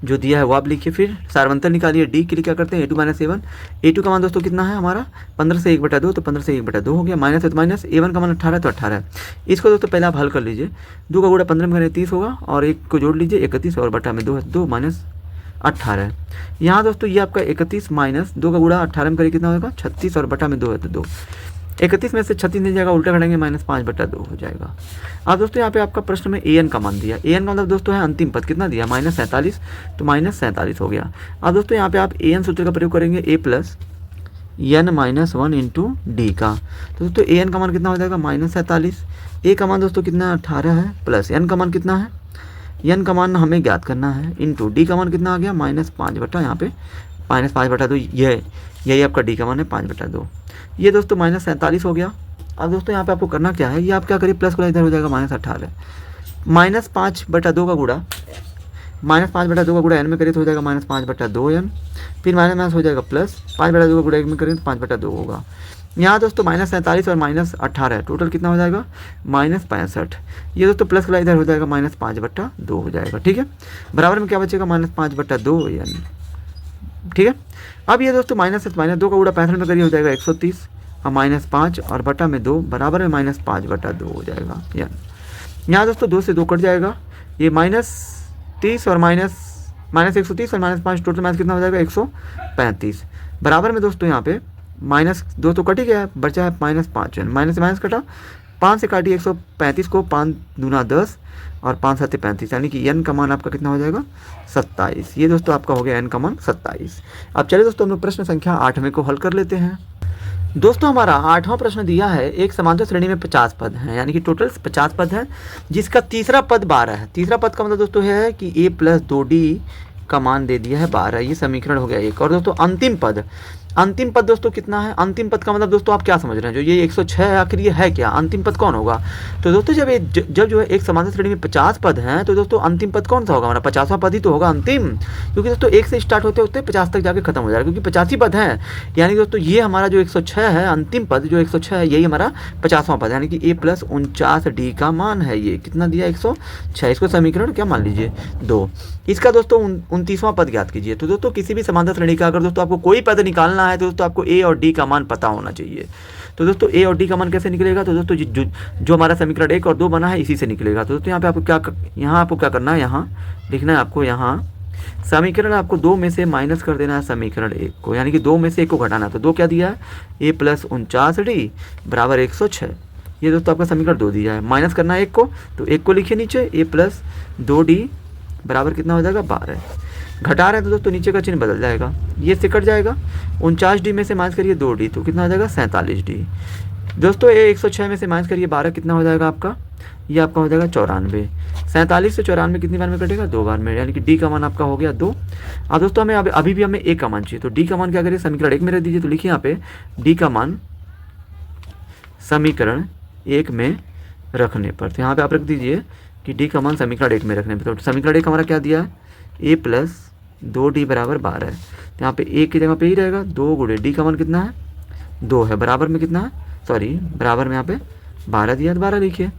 जो दिया है वो आप लिखिए, फिर सारवंतर निकालिए। डी के लिए क्या करते हैं, a2 - a1। a2 का मान दोस्तों कितना है हमारा 15 से 1/2, तो 15 से 1/2 हो गया, माइनस है तो माइनस, a1 का मान 18 है तो 18 है। इसको दोस्तों पहले आप हल कर लीजिए, 2 का गुणा 15 में करें 30 होगा, और 1 को जोड़ लीजिए 31, और बटा में 2 है, 2 माइनस 18। यहाँ दोस्तों ये आपका 31 माइनस 2 का गुणा 18 में करिए कितना होगा 36, और बटा में 2 है तो 2। 31 में से 36 नहीं जाएगा, उल्टा घटाएंगे -5/2 हो जाएगा। अब दोस्तों यहाँ पे आपका प्रश्न में an का मान दिया, an का मतलब दोस्तों है अंतिम पद, कितना दिया -47, तो -47 हो गया। अब दोस्तों यहाँ पे आप an सूत्र का प्रयोग करेंगे, a + n-1 इंटू डी का, तो दोस्तों an का मान कितना हो जाएगा -47, a का मान दोस्तों कितना 18 है, प्लस n का मान कितना है, n का मान हमें ज्ञात करना है, इंटू डी का मान कितना आ गया -5 यहाँ पे -5/2, यही आपका डी का मान है 5/2। ये दोस्तों -47 हो गया। अब दोस्तों यहाँ पे आपको करना क्या है, ये आप क्या करिए, प्लस को इधर हो जाएगा -18, -5/2 का गुणा, -5/2 का गुणा n में करिए तो हो जाएगा -5/2n, फिर माइनस हो जाएगा प्लस 5/2 का गुणा 1 में करें तो 5/2 होगा। यहाँ दोस्तों -47 और -18 टोटल कितना हो जाएगा -65। ये दोस्तों प्लस का इधर हो जाएगा -5/2 हो जाएगा। ठीक है, बराबर में क्या बचेगा -5/2 n। ठीक है, अब ये दोस्तों माइनस से -2 का गुणा 65 में करिए हो जाएगा 130, और -5 और बटा में 2 बराबर में -5/2 हो जाएगा। यहाँ दोस्तों 2 से 2 कट जाएगा, ये -30 और -130 और -5 टोटल माइनस कितना हो जाएगा 135, बराबर में दोस्तों यहाँ पे -2 तो कट ही गया, बचा है -5, माइनस से माइनस कटा, 5 से काटिए 135 को, 5 दूना 10 और 5 7 35, यानी कि n का मान आपका कितना हो जाएगा 27। ये दोस्तों आपका हो गया n का मान 27। अब चलिए दोस्तों हम लोग प्रश्न संख्या 8वें को हल कर लेते हैं। दोस्तों हमारा 8वां प्रश्न दिया है, एक समांतर श्रेणी में 50 पद हैं, यानी कि टोटल 50 पद है, जिसका तीसरा पद 12 है। तीसरा पद का मतलब दोस्तों है कि a + 2d का मान दे दिया है 12, ये समीकरण हो गया एक। और दोस्तों अंतिम पद दोस्तों कितना है, अंतिम पद का मतलब दोस्तों आप क्या समझ रहे हैं, जो ये 106 है आखिर ये है क्या, अंतिम पद कौन होगा। तो दोस्तों जब जो है एक समांतर श्रेणी में 50 पद हैं, तो दोस्तों अंतिम पद कौन सा होगा, हमारा 50वां पद ही तो होगा अंतिम, क्योंकि दोस्तों 1 से स्टार्ट होते होते 50 तक जाके खत्म हो जाएगा, क्योंकि 85 पद हैं। यानी दोस्तों ये हमारा जो 106 है, अंतिम पद जो 106 है, यही हमारा 50वां पद, यानी कि a + 49d का मान है। ये कितना दिया 106, इसको समीकरण क्या मान लीजिए 2। इसका दोस्तों 29वां पद ज्ञात कीजिए। तो दोस्तों किसी भी समांतर श्रेणी का अगर दोस्तों आपको कोई पद निकालना है तो दोस्तों आपको a और d का मान पता होना चाहिए। तो दोस्तों a और d का मान कैसे निकलेगा, तो दोस्तों जो हमारा समीकरण 1 और 2 बना है इसी से निकलेगा। तो दोस्तों यहाँ पे आपको क्या करना है, यहाँ लिखना है आपको, यहाँ समीकरण आपको 2 में से माइनस कर देना है समीकरण 1 को, यानी कि 2 में से 1 को घटाना। तो 2 क्या दिया है, a + 49d बराबर 106। ये दोस्तों आपका समीकरण 2 दिया है, माइनस करना है 1 को, तो 1 को लिखिए नीचे, a + 2d बराबर कितना हो जाएगा 12। घटा रहे हैं तो दोस्तों नीचे का चिन्ह बदल जाएगा, ये से कट जाएगा, 49d में से माइनस करिए 2d तो कितना हो जाएगा 47d। दोस्तों ये 106 में से माइनस करिए 12 कितना हो जाएगा आपका, ये आपका हो जाएगा 94। 47 से 94 कितनी बार में कटेगा, 2 बार में, यानी कि d का मान आपका हो गया 2। अब दोस्तों हमें अभी भी हमें a का मान चाहिए, तो d का मान क्या करिए समीकरण 1 में रख दीजिए। तो लिखिए यहाँ पे d का मान समीकरण 1 में रखने पर, तो यहाँ पे आप रख दीजिए कि d का मान समीकरण 1 में रखने पर। तो समीकरण 1 हमारा क्या दिया है, a + 2d बराबर 12 है, तो यहाँ पे a की जगह पे ही रहेगा 2 गुणे d का मान कितना है 2 है, बराबर में कितना है, सॉरी बराबर में यहाँ पे 12 दिया, 12 लिखिए।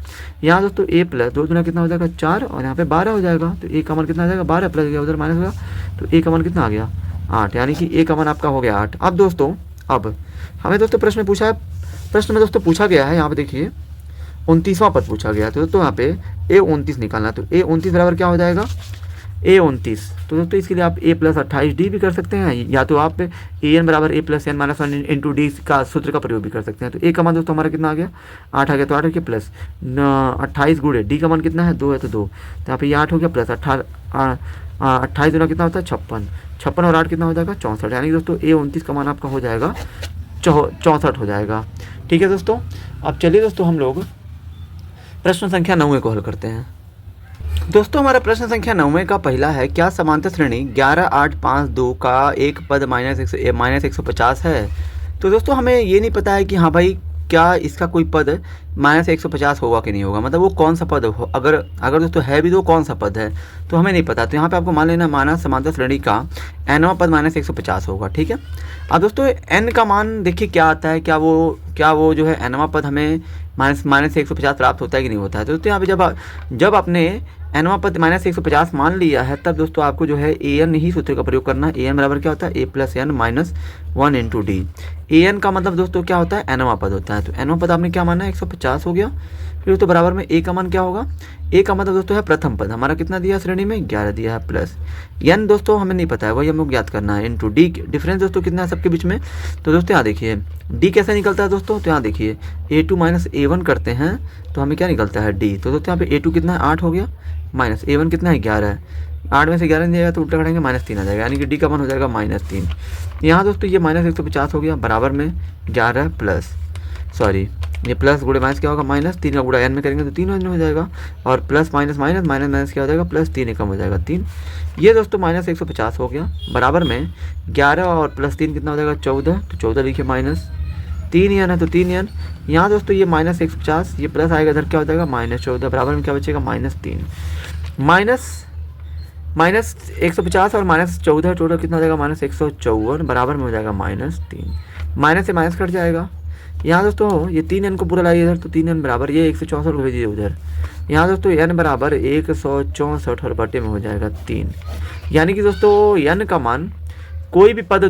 यहाँ दोस्तों a + 2 गुना कितना हो जाएगा 4, और यहाँ पे 12 हो जाएगा, तो a का मान कितना आ जाएगा 12 प्लस गया उधर माइनस होगा, तो a का मान कितना आ गया 8, यानी कि a का मान आपका हो गया 8। अब दोस्तों हमें दोस्तों प्रश्न में दोस्तों पूछा गया है, यहाँ पे देखिए 29वां पद पूछा गया है। तो दोस्तों यहाँ पे a29 निकालना है, तो a29 बराबर क्या हो जाएगा a29। तो दोस्तों इसके लिए आप a + 28d भी कर सकते हैं, या तो आप an बराबर a + n - 1 इंटू डी का सूत्र का प्रयोग भी कर सकते हैं। तो a का मान दोस्तों हमारा कितना आ गया 8 आ गया, तो 8 के प्लस 28 गुणे d का मान कितना है 2 है, तो 2, तो यहाँ पे ये 8 हो गया प्लस 28 दूना कितना होता है 56, 56 और 8 कितना हो जाएगा 64, यानी कि दोस्तों A29 का मान आपका हो जाएगा 64 हो जाएगा। ठीक है दोस्तों, अब चलिए दोस्तों हम लोग प्रश्न संख्या 9 को हल करते हैं। दोस्तों हमारा प्रश्न संख्या 9 का पहला है, क्या समांतर श्रेणी 11, 8, 5, 2 का एक पद -150 है। तो दोस्तों हमें ये नहीं पता है कि हाँ भाई क्या इसका कोई पद -150 होगा कि नहीं होगा, मतलब वो कौन सा पद हो, अगर दोस्तों है भी तो कौन सा पद है तो हमें नहीं पता। तो यहाँ पे आपको मान लेना माना समांतर श्रेणी का nवां पद -150 होगा। ठीक है, अब दोस्तों n का मान देखिए क्या आता है, क्या वो जो है nवां पद हमें -150 प्राप्त होता है कि नहीं होता है। तो दोस्तों यहाँ पे जब आपने nवां पद -150 मान लिया है तब दोस्तों आपको जो है an ही सूत्र का प्रयोग करना है। an बराबर क्या होता है a + n - 1 × d। an का मतलब दोस्तों क्या होता है nवां पद होता है। तो nवां पद आपने क्या माना है 150 हो गया। फिर दोस्तों बराबर में a का मान क्या होगा, a का मतलब दोस्तों है प्रथम पद, हमारा कितना दिया श्रेणी में 11 दिया है, प्लस n दोस्तों हमें नहीं पता है, वही हम लोग याद करना है, इंटू d। डिफरेंस दोस्तों कितना है सबके बीच में। तो दोस्तों यहाँ देखिए d कैसे निकलता है दोस्तों, तो यहाँ देखिए a2 - a1 करते हैं तो हमें क्या निकलता है d। तो दोस्तों यहाँ पे a2 कितना है 8 हो गया, माइनस a1 कितना है 11 है, 8 में से 11 नहीं जाएगा तो उल्टा करेंगे -3 आ जाएगा, यानी कि d का मान हो जाएगा -3। यहाँ दोस्तों ये -150 हो गया, बराबर में 11 प्लस ये प्लस गुणे माइनस क्या होगा -3 का गुणा n में करेंगे तो 3 n हो जाएगा, और plus minus minus minus minus क्या हो जाएगा +3 एकम हो जाएगा 3। ये दोस्तों -150 हो गया, बराबर में 11 और +3 कितना हो जाएगा 14। तो 14 लिखिए -3 n है तो 3 n। यहाँ दोस्तों ये -150 ये प्लस आएगा इधर क्या हो जाएगा -14, बराबर में क्या बचेगा -3। -150 और -14 टोटल कितना हो जाएगा -154, बराबर में हो जाएगा -3। माइनस से माइनस कट जाएगा। यहाँ दोस्तों ये 3 n को पूरा लाइए इधर, तो 3 n बराबर ये 164 को भेजिए उधर। यहाँ दोस्तों n बराबर 164 और बटे में हो जाएगा 3। यानी कि दोस्तों n का मान कोई भी पद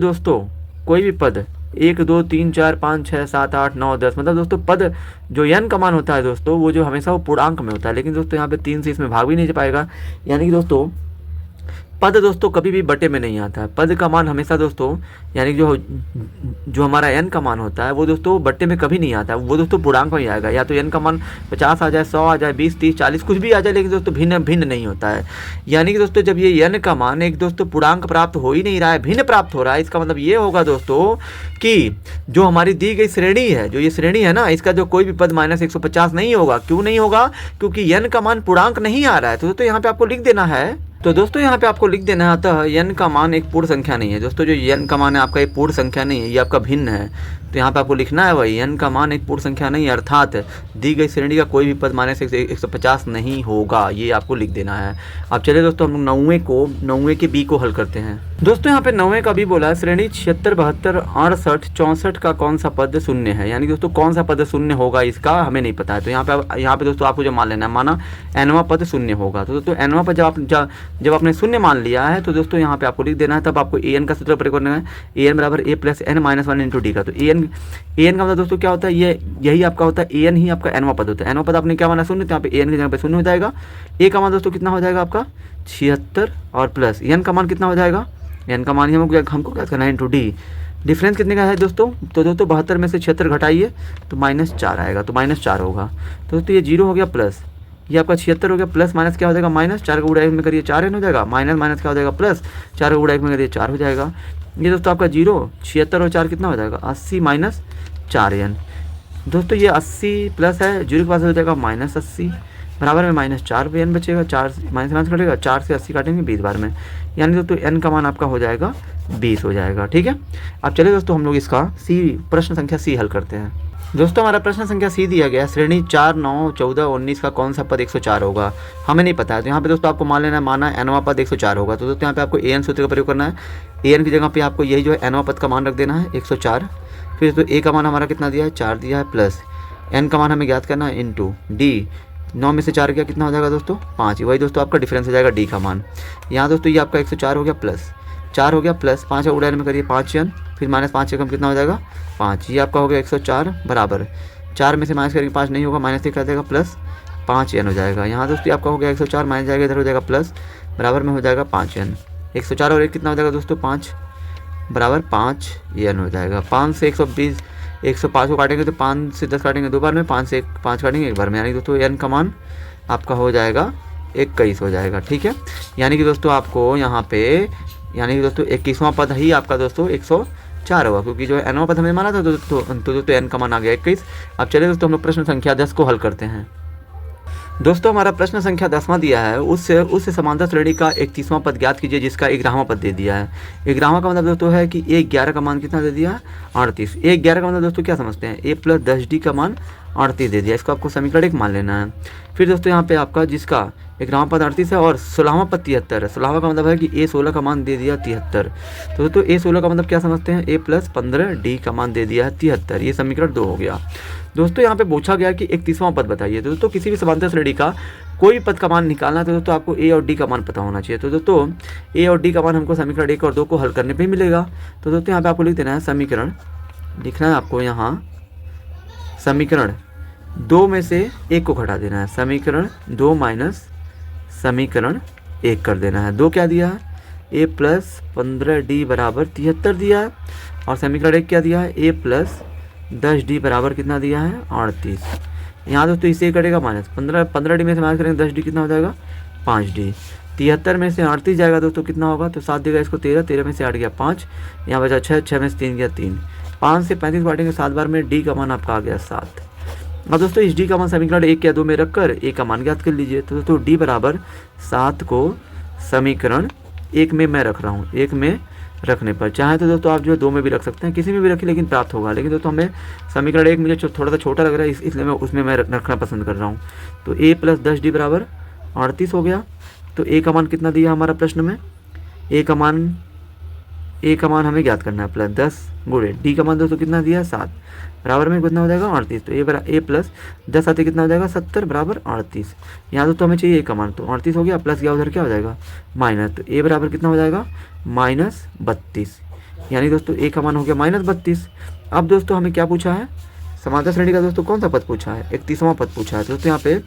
1 2 3 4 5 6 7 8 9 10, मतलब दोस्तों पद जो n का मान होता है दोस्तों वो जो हमेशा वो पूर्णांक में होता है, लेकिन दोस्तों यहाँ पे 3 से इसमें भाग भी नहीं पाएगा। यानी कि दोस्तों पद दोस्तों कभी भी बटे में नहीं आता है, पद का मान हमेशा दोस्तों यानी जो हमारा n का मान होता है वो दोस्तों बट्टे में कभी नहीं आता है, वो दोस्तों पूर्णांक में ही आएगा। या तो n का मान 50 आ जाए, 100 आ जाए, 20 30 40 कुछ भी आ जाए, लेकिन दोस्तों भिन्न नहीं होता है। यानी कि दोस्तों जब ये n का मान एक दोस्तों पूर्णांक प्राप्त हो ही नहीं रहा है, भिन्न प्राप्त हो रहा है, इसका मतलब ये होगा दोस्तों कि जो हमारी दी गई श्रेणी है, जो ये श्रेणी है ना, इसका जो कोई भी पद -150 नहीं होगा। क्यों नहीं होगा, क्योंकि n का मान पूर्णांक नहीं आ रहा है। तो दोस्तों यहाँ पे आपको लिख देना है, तो दोस्तों यहाँ पे आपको लिख देना है, अतः n का मान एक पूर्ण संख्या नहीं है। दोस्तों जो n का मान है आपका एक पूर्ण संख्या नहीं है, ये आपका भिन्न है। तो यहाँ पे आपको लिखना है वही n का मान एक पूर्ण संख्या नहीं है, अर्थात दी गई श्रेणी का कोई भी पद -150 नहीं होगा, ये आपको लिख देना है। अब चलिए दोस्तों हम लोग 9वें के b को हल करते हैं। दोस्तों यहाँ पे 9वें का b बोला है, श्रेणी 76 72 68 64 का कौन सा पद शून्य है। यानी दोस्तों कौन सा पद शून्य होगा इसका हमें नहीं पता है। तो यहाँ पे दोस्तों आपको जो मान लेना है, माना nवां पद शून्य होगा। तो दोस्तों nवां पद जब आपने शून्य मान लिया है तो दोस्तों यहाँ पे आपको लिख देना है, तब आपको an का सूत्र प्रयोग करना है, an बराबर a + n - 1 × d का। तो an का मतलब दोस्तों क्या होता है, यही आपका होता है, an ही आपका nवां पद होता है। nवां पद आपने क्या माना शून्य, तो यहाँ पे an की जगह पे शून्य हो जाएगा। a का मान दोस्तों कितना हो जाएगा आपका 76 और प्लस n का मान कितना हो जाएगा, n का मान ही हमको क्या करना है × d। डिफरेंस कितने का है दोस्तों, तो दोस्तों 72 में से 76 घटाइए तो -4 आएगा, तो -4 होगा। तो दोस्तों ये 0 हो गया प्लस, ये आपका 76 हो गया, प्लस माइनस क्या हो जाएगा -4 का गुणा 1 में करिए 4 n हो जाएगा, माइनस क्या हो जाएगा प्लस 4 का गुणा 1 में करिए 4 हो जाएगा। ये दोस्तों आपका 0 76 और 4 कितना हो जाएगा 80 - 4n। दोस्तों ये 80 प्लस है, 0 के पास हो जाएगा -80, बराबर में -4 पे n बचेगा, 4 माइनस कटेगा, 4 से 80 काटेंगे 20 बार में, यानी दोस्तों n का मान आपका हो जाएगा 20 हो जाएगा। ठीक है, अब चलिए दोस्तों हम लोग इसका प्रश्न संख्या C हल करते हैं। दोस्तों हमारा प्रश्न संख्या C दिया गया, श्रेणी 4 9 14 19 का कौन सा पद 104 होगा, हमें नहीं पता है। तो यहाँ पे दोस्तों आपको मान लेना है, माना nवां पद 104 होगा। तो दोस्तों यहाँ पे आपको an सूत्र का प्रयोग करना है, an की जगह पे आपको यही जो है nवां पद का मान रख देना है 104। फिर तो a का मान हमारा कितना दिया है 4 दिया है, प्लस n का मान हमें ज्ञात करना है इंटू d। 9 में से 4 गया कितना हो जाएगा दोस्तों 5, वही दोस्तों आपका डिफरेंस हो जाएगा d का मान। यहाँ दोस्तों ये आपका 104 हो गया, प्लस 4 हो गया, प्लस 5 का गुणा में करिए 5n, फिर -5 से कम कितना हो जाएगा 5, ये आपका हो गया 104, बराबर 4 में से माइनस करेंगे 5 नहीं होगा, -1 आ जाएगा, प्लस 5n हो जाएगा। यहाँ दोस्तों आपका हो गया 104 माइनस जाएगा इधर हो जाएगा प्लस, बराबर में हो जाएगा 5n। 104 और 1 कितना हो जाएगा दोस्तों 5, बराबर 5n हो जाएगा। 5 से 120 105 को काटेंगे तो 5 से 10 काटेंगे 2 बार में, 5 से 5 काटेंगे 1 बार में, यानी दोस्तों n का मान आपका हो जाएगा 21 हो जाएगा। ठीक है, यानी कि दोस्तों आपको यहाँ पे यानी कि दोस्तों 21वां पद ही आपका दोस्तों 104 होगा, क्योंकि जो एनवां पद हमने माना था तो एन का मान आ गया 21। अब चलिए दोस्तों हम लोग प्रश्न संख्या 10 को हल करते हैं। दोस्तों हमारा प्रश्न संख्या 10वां दिया है, उससे समांतर श्रेणी का 31वां पद ज्ञात कीजिए जिसका 11वां पद दे दिया है। 11वां का मतलब दोस्तों है कि 11 का मान कितना दे दिया है 38। 11 का मतलब दोस्तों क्या समझते हैं, a + 10d का मान 38 दे दिया, इसको आपको समीकरण 1 मान लेना है। फिर दोस्तों यहाँ पे आपका जिसका 11वां पद 38 है और 16वां पद 73 है। 16वां का मतलब है कि a16 का मान दे दिया 73। तो दोस्तों a16 का मतलब क्या समझते हैं, a + 15d का मान दे दिया है 73। ये समीकरण 2 हो गया। दोस्तों यहाँ पे पूछा गया कि 31वां पद बताइए। तो दोस्तों किसी भी समांतर श्रेणी का कोई पद का मान निकालना है तो दोस्तों आपको a और d का मान पता होना चाहिए। तो दोस्तों a और d का मान हमको समीकरण 1 और 2 को हल करने पे ही मिलेगा। तो दोस्तों यहाँ पे आपको लिख देना है समीकरण, लिखना है आपको यहाँ समीकरण 2 में से 1 को घटा देना है, समीकरण 2 माइनस समीकरण 1 कर देना है। 2 क्या दिया है, a + 15d बराबर 73 दिया है, और समीकरण 1 क्या दिया है, a + 10d बराबर कितना दिया है 38। यहाँ दोस्तों इससे कटेगा माइनस 15d में से माइनस करेंगे 10d कितना हो जाएगा 5d। 73 में से 38 जाएगा दोस्तों कितना होगा, तो 7 देगा इसको 13, 13 में से 8 गया 5, यहाँ बचा 6, 6 में से 3 गया 3, 5 से 35 बांटेंगे 7 बार में, d का मान आपका आ गया 7। अब दोस्तों इस d का मान समीकरण 1 या 2 में रखकर a का मान ज्ञात कर लीजिए। तो दोस्तों d बराबर 7 को समीकरण 1 में मैं रख रहा हूँ, 1 में रखने पर चाहे तो दोस्तों आप जो है 2 में भी रख सकते हैं, किसी में भी रखिए लेकिन प्राप्त होगा। लेकिन दोस्तों हमें समीकरण 1 मुझे थोड़ा सा छोटा लग रहा है, इसलिए मैं उसमें रखना पसंद कर रहा हूँ। तो a + 10d बराबर 38 हो गया। तो a का मान कितना दिया हमारा प्रश्न में, a का मान हमें ज्ञात करना है +10 गुणे d का मान दोस्तों कितना दिया 7 बराबर में कितना हो जाएगा 38। तो a + 10 आते कितना हो जाएगा 70 बराबर 38। यहाँ दोस्तों हमें चाहिए a का मान, तो 38 हो गया, प्लस क्या उधर क्या हो जाएगा माइनस, तो a बराबर कितना हो जाएगा -32। यानी दोस्तों a का मान हो गया -32। अब दोस्तों हमें क्या पूछा है, समांतर श्रेणी का दोस्तों कौन सा पद पूछा है, 31वां पद पूछा है। दोस्तों यहाँ पे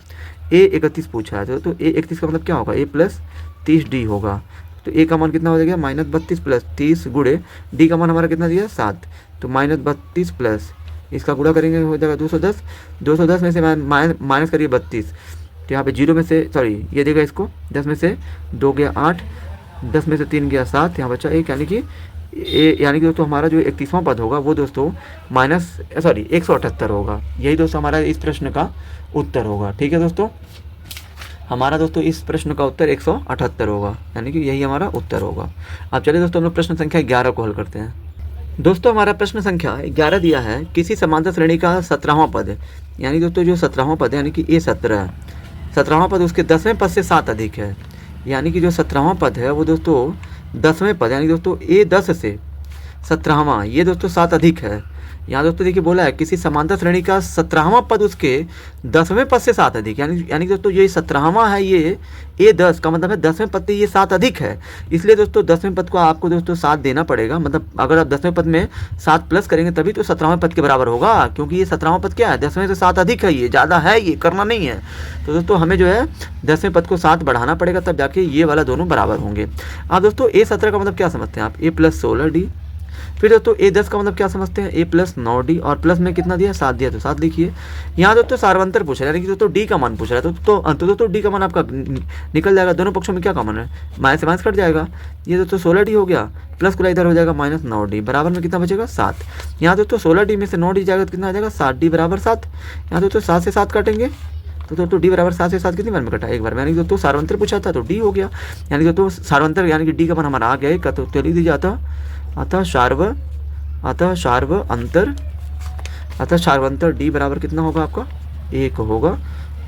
a 31 पूछा है। तो a 31 का मतलब क्या होगा, a + 30d होगा। तो a का मान कितना हो जाएगा -32 + 30 गुणे d का मान हमारा कितना दिया 7, तो -32 प्लस इसका गुणा करेंगे हो जाएगा 210। 210 में से माइनस करिए 32, तो यहाँ पे 0 में से सॉरी ये देगा इसको 10 में से 2 गया 8, 10 में से 3 गया 7, यहाँ बचा 1, यानी कि दोस्तों हमारा जो 31वां पद होगा वो दोस्तों 178 होगा। यही दोस्तों हमारा इस प्रश्न का उत्तर होगा। ठीक है दोस्तों, हमारा दोस्तों इस प्रश्न का उत्तर 178 होगा, यानी कि यही हमारा उत्तर होगा। अब चलिए दोस्तों हम लोग प्रश्न संख्या 11 को हल करते हैं। दोस्तों हमारा प्रश्न संख्या 11 दिया है, किसी समांतर श्रेणी का 17वां पद है, यानी दोस्तों जो 17वां पद है यानी कि a17 है, 17वां पद उसके 10वें पद से 7 अधिक है, यानी कि जो 17वां पद है वो दोस्तों 10वें पद यानी दोस्तों a10 से 17वां ये दोस्तों 7 अधिक है। यहाँ दोस्तों देखिए बोला है किसी समांतर श्रेणी का 17वां पद उसके 10वें पद से 7 अधिक, यानी दोस्तों ये 17वां है, ये a10 का मतलब है 10वें पद से ये 7 अधिक है, इसलिए दोस्तों 10वें पद को आपको दोस्तों 7 देना पड़ेगा। मतलब अगर आप 10वें पद में 7 प्लस करेंगे तभी तो 17वें पद के बराबर होगा, क्योंकि ये 17वां पद क्या है 10वें से 7 अधिक है, ये ज़्यादा है, ये करना नहीं है। तो दोस्तों हमें जो है 10वें पद को 7 बढ़ाना पड़ेगा, तब जाके ये वाला दोनों बराबर होंगे। अब दोस्तों a17 का मतलब क्या समझते हैं आप, a + 16d। फिर दोस्तों a10 का मतलब क्या समझते हैं, a + 9d, और प्लस में कितना दिया 7 दिया, तो 7 लिखिए। यहाँ दोस्तों सार्वंतर पूछ रहा है, यानी कि दोस्तों d का मान पूछ रहा है, तो दोस्तों d का मान आपका निकल जाएगा, दोनों पक्षों में क्या कॉमन है, माइनस से माइनस कट जाएगा, ये दोस्तों 16d हो गया, प्लस को इधर हो जाएगा -9d, बराबर में कितना बचेगा 7। यहाँ दोस्तों 16d में से 9d जाएगा तो कितना आ जाएगा 7d बराबर 7। यहाँ दोस्तों 7 से 7 काटेंगे तो दोस्तों d बराबर 7 से 7 कितनी बार में कटा, एक बार में, यानी दोस्तों सार्वंतर पूछा था तो d हो गया, यानी दोस्तों सार्वंतर यानी कि d का मान हमारा आ गया एक, तो लिख दीजिए अतः सार्वंतर d बराबर कितना होगा आपका 1 होगा।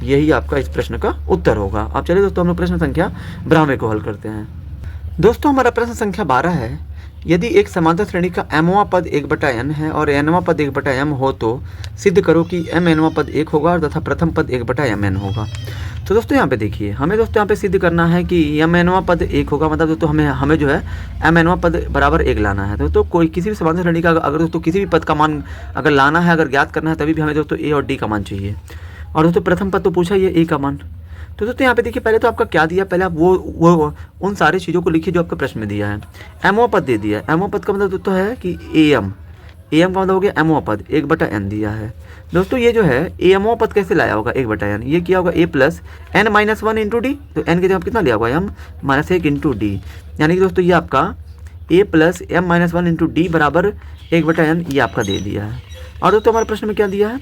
यही आपका इस प्रश्न का उत्तर होगा। अब चलिए दोस्तों हम लोग प्रश्न संख्या 12 को हल करते हैं। दोस्तों हमारा प्रश्न संख्या 12 है, यदि एक समांतर श्रेणी का mवां पद 1/n है और nवां पद 1/m हो तो सिद्ध करो कि mnवां पद 1 होगा तथा प्रथम पद 1/mn होगा। तो दोस्तों यहाँ पे देखिए हमें दोस्तों यहाँ पे सिद्ध करना है कि mnवां पद 1 होगा, मतलब दोस्तों हमें जो है mnवां पद बराबर 1 लाना है। दोस्तों कोई किसी भी समांतर श्रेणी का अगर दोस्तों किसी भी पद का मान अगर लाना है, अगर ज्ञात करना है, तभी भी हमें दोस्तों a और d का मान चाहिए। और दोस्तों प्रथम पद तो पूछा ही है a का मान। तो दोस्तों यहाँ पे देखिए पहले तो आपका क्या दिया, पहले आप वो उन सारी चीज़ों को लिखिए जो आपका प्रश्न में दिया है। mवां पद दे दिया है, mवां पद का मतलब दोस्तों है कि am एम का मतलब हो गया एमओ पद, 1/n दिया है। दोस्तों ये जो है एमओ पद कैसे लाया होगा 1/n, ये किया होगा a plus n minus 1 into D, तो n की जगह कितना लिया होगा m माइनस 1 इंटू डी, यानी कि दोस्तों ये आपका a plus m minus 1 into D बराबर 1/n ये आपका दे दिया है। और दोस्तों हमारे प्रश्न में क्या दिया है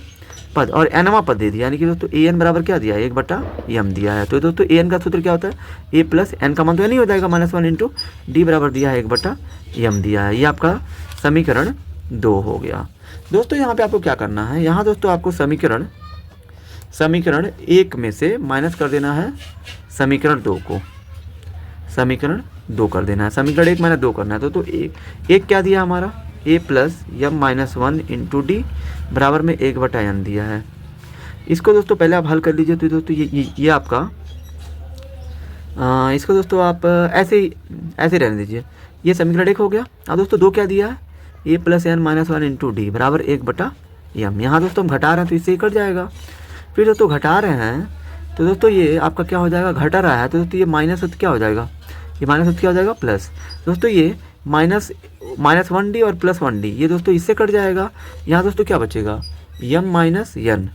पद, और nवां पद दे दिया, यानी कि दोस्तों a n बराबर क्या दिया है 1/m दिया है। तो दोस्तों a n का सूत्र क्या होता है, a प्लस n का मान तो नहीं हो जाएगा माइनस 1 इंटू डी बराबर दिया है 1/m दिया है। ये आपका समीकरण 2 हो गया। दोस्तों यहाँ पे आपको क्या करना है, यहाँ दोस्तों आपको समीकरण 1 में से माइनस कर देना है समीकरण 2 को, समीकरण 2 कर देना है, समीकरण 1 माइनस 2 करना है। तो एक क्या दिया हमारा a plus m minus 1 into D बराबर में 1/n दिया है। इसको दोस्तों पहले आप हल कर लीजिए। तो दोस्तों ये आपका इसको दोस्तों आप ऐसे रहने दीजिए, ये समीकरण 1 हो गया। अब दोस्तों 2 क्या दिया है, a plus n minus 1 into D बराबर 1/m। यहाँ दोस्तों हम घटा रहे हैं तो इससे कट जाएगा। फिर दोस्तों घटा रहे हैं तो दोस्तों ये आपका क्या हो जाएगा, घटा रहा है तो दोस्तों ये माइनस क्या हो जाएगा, ये माइनस क्या हो जाएगा प्लस। दोस्तों ये माइनस 1d और प्लस 1d ये दोस्तों इससे कट जाएगा। यहाँ दोस्तों क्या बचेगा m माइनस n,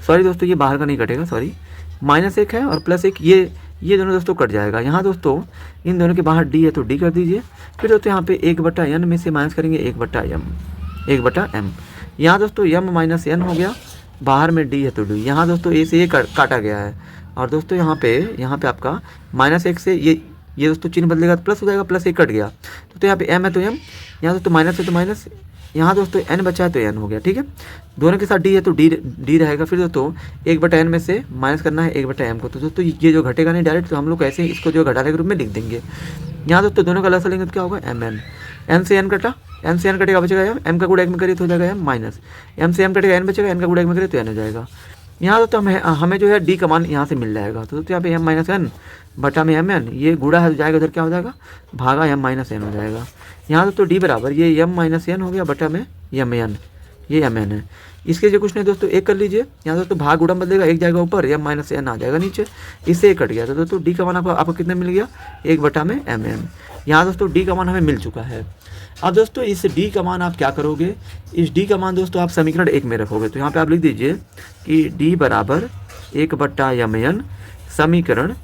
सॉरी दोस्तों ये बाहर का नहीं कटेगा, सॉरी माइनस 1 है और प्लस 1 ये दोनों दोस्तों कट जाएगा। यहाँ दोस्तों इन दोनों के बाहर d है तो d कर दीजिए। फिर दोस्तों यहाँ पे 1/n में से माइनस करेंगे 1/m। यहाँ दोस्तों m माइनस n हो गया, बाहर में d है तो d, यहाँ दोस्तों a से ये काटा गया है। और दोस्तों यहाँ पे आपका माइनस 1 से ये दोस्तों चिन्ह बदलेगा तो प्लस हो जाएगा, प्लस 1 कट गया तो यहाँ पे m है तो m, यहाँ दोस्तों माइनस है तो माइनस, यहाँ दोस्तों n बचा है तो n हो गया। ठीक है, दोनों के साथ d है तो d रहेगा। फिर दोस्तों 1/n में से माइनस करना है 1/m को, तो दोस्तों ये जो घटेगा नहीं डायरेक्ट, तो हम लोग ऐसे इसको जो घटाने के रूप में लिख देंगे। यहाँ दोस्तों दोनों का लसा लेंगे तो क्या होगा mn, n से n कटा, n से n कटेगा बचेगा m का गुणा 1 में करिए तो हो जाएगा m माइनस, m से m कटेगा n बचेगा, n का गुणा 1 में करिए तो n हो जाएगा। यहाँ दोस्तों हमें जो है d का मान यहाँ से मिल जाएगा। तो दोस्तों यहाँ पे m माइनस n बटा में mn, ये गुणा है तो जाएगा उधर क्या हो जाएगा भागा m माइनस n हो जाएगा। यहाँ दोस्तों d बराबर ये m माइनस n हो गया बटा में mn, ये mn है। इसके जो कुछ नहीं दोस्तों 1 कर लीजिए, यहाँ दोस्तों भाग गुणा बदलेगा, 1 जाएगा ऊपर, m माइनस n आ जाएगा नीचे, इससे 1 कट गया। तो दोस्तों d का मान आपको कितना मिल गया 1/mn। यहाँ दोस्तों d का मान हमें मिल चुका है। अब दोस्तों इस d का मान आप क्या करोगे, इस d का मान दोस्तों आप समीकरण 1 में रखोगे। तो यहाँ पे आप लिख दीजिए कि d बराबर 1/mn समीकरण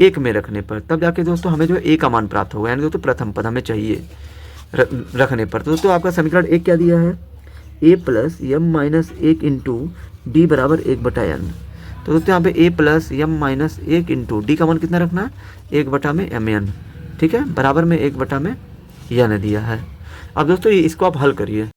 1 में रखने पर, तब जाके दोस्तों हमें जो a का मान प्राप्त होगा, यानी दोस्तों प्रथम पद हमें चाहिए रखने पर। तो दोस्तों आपका समीकरण 1 क्या दिया है, a plus m minus 1 into D बराबर 1/n। तो दोस्तों यहाँ पे a plus m minus 1 into D का मान कितना रखना है 1/mn, ठीक है, बराबर में 1/n दिया है। अब दोस्तों इसको आप हल करिए।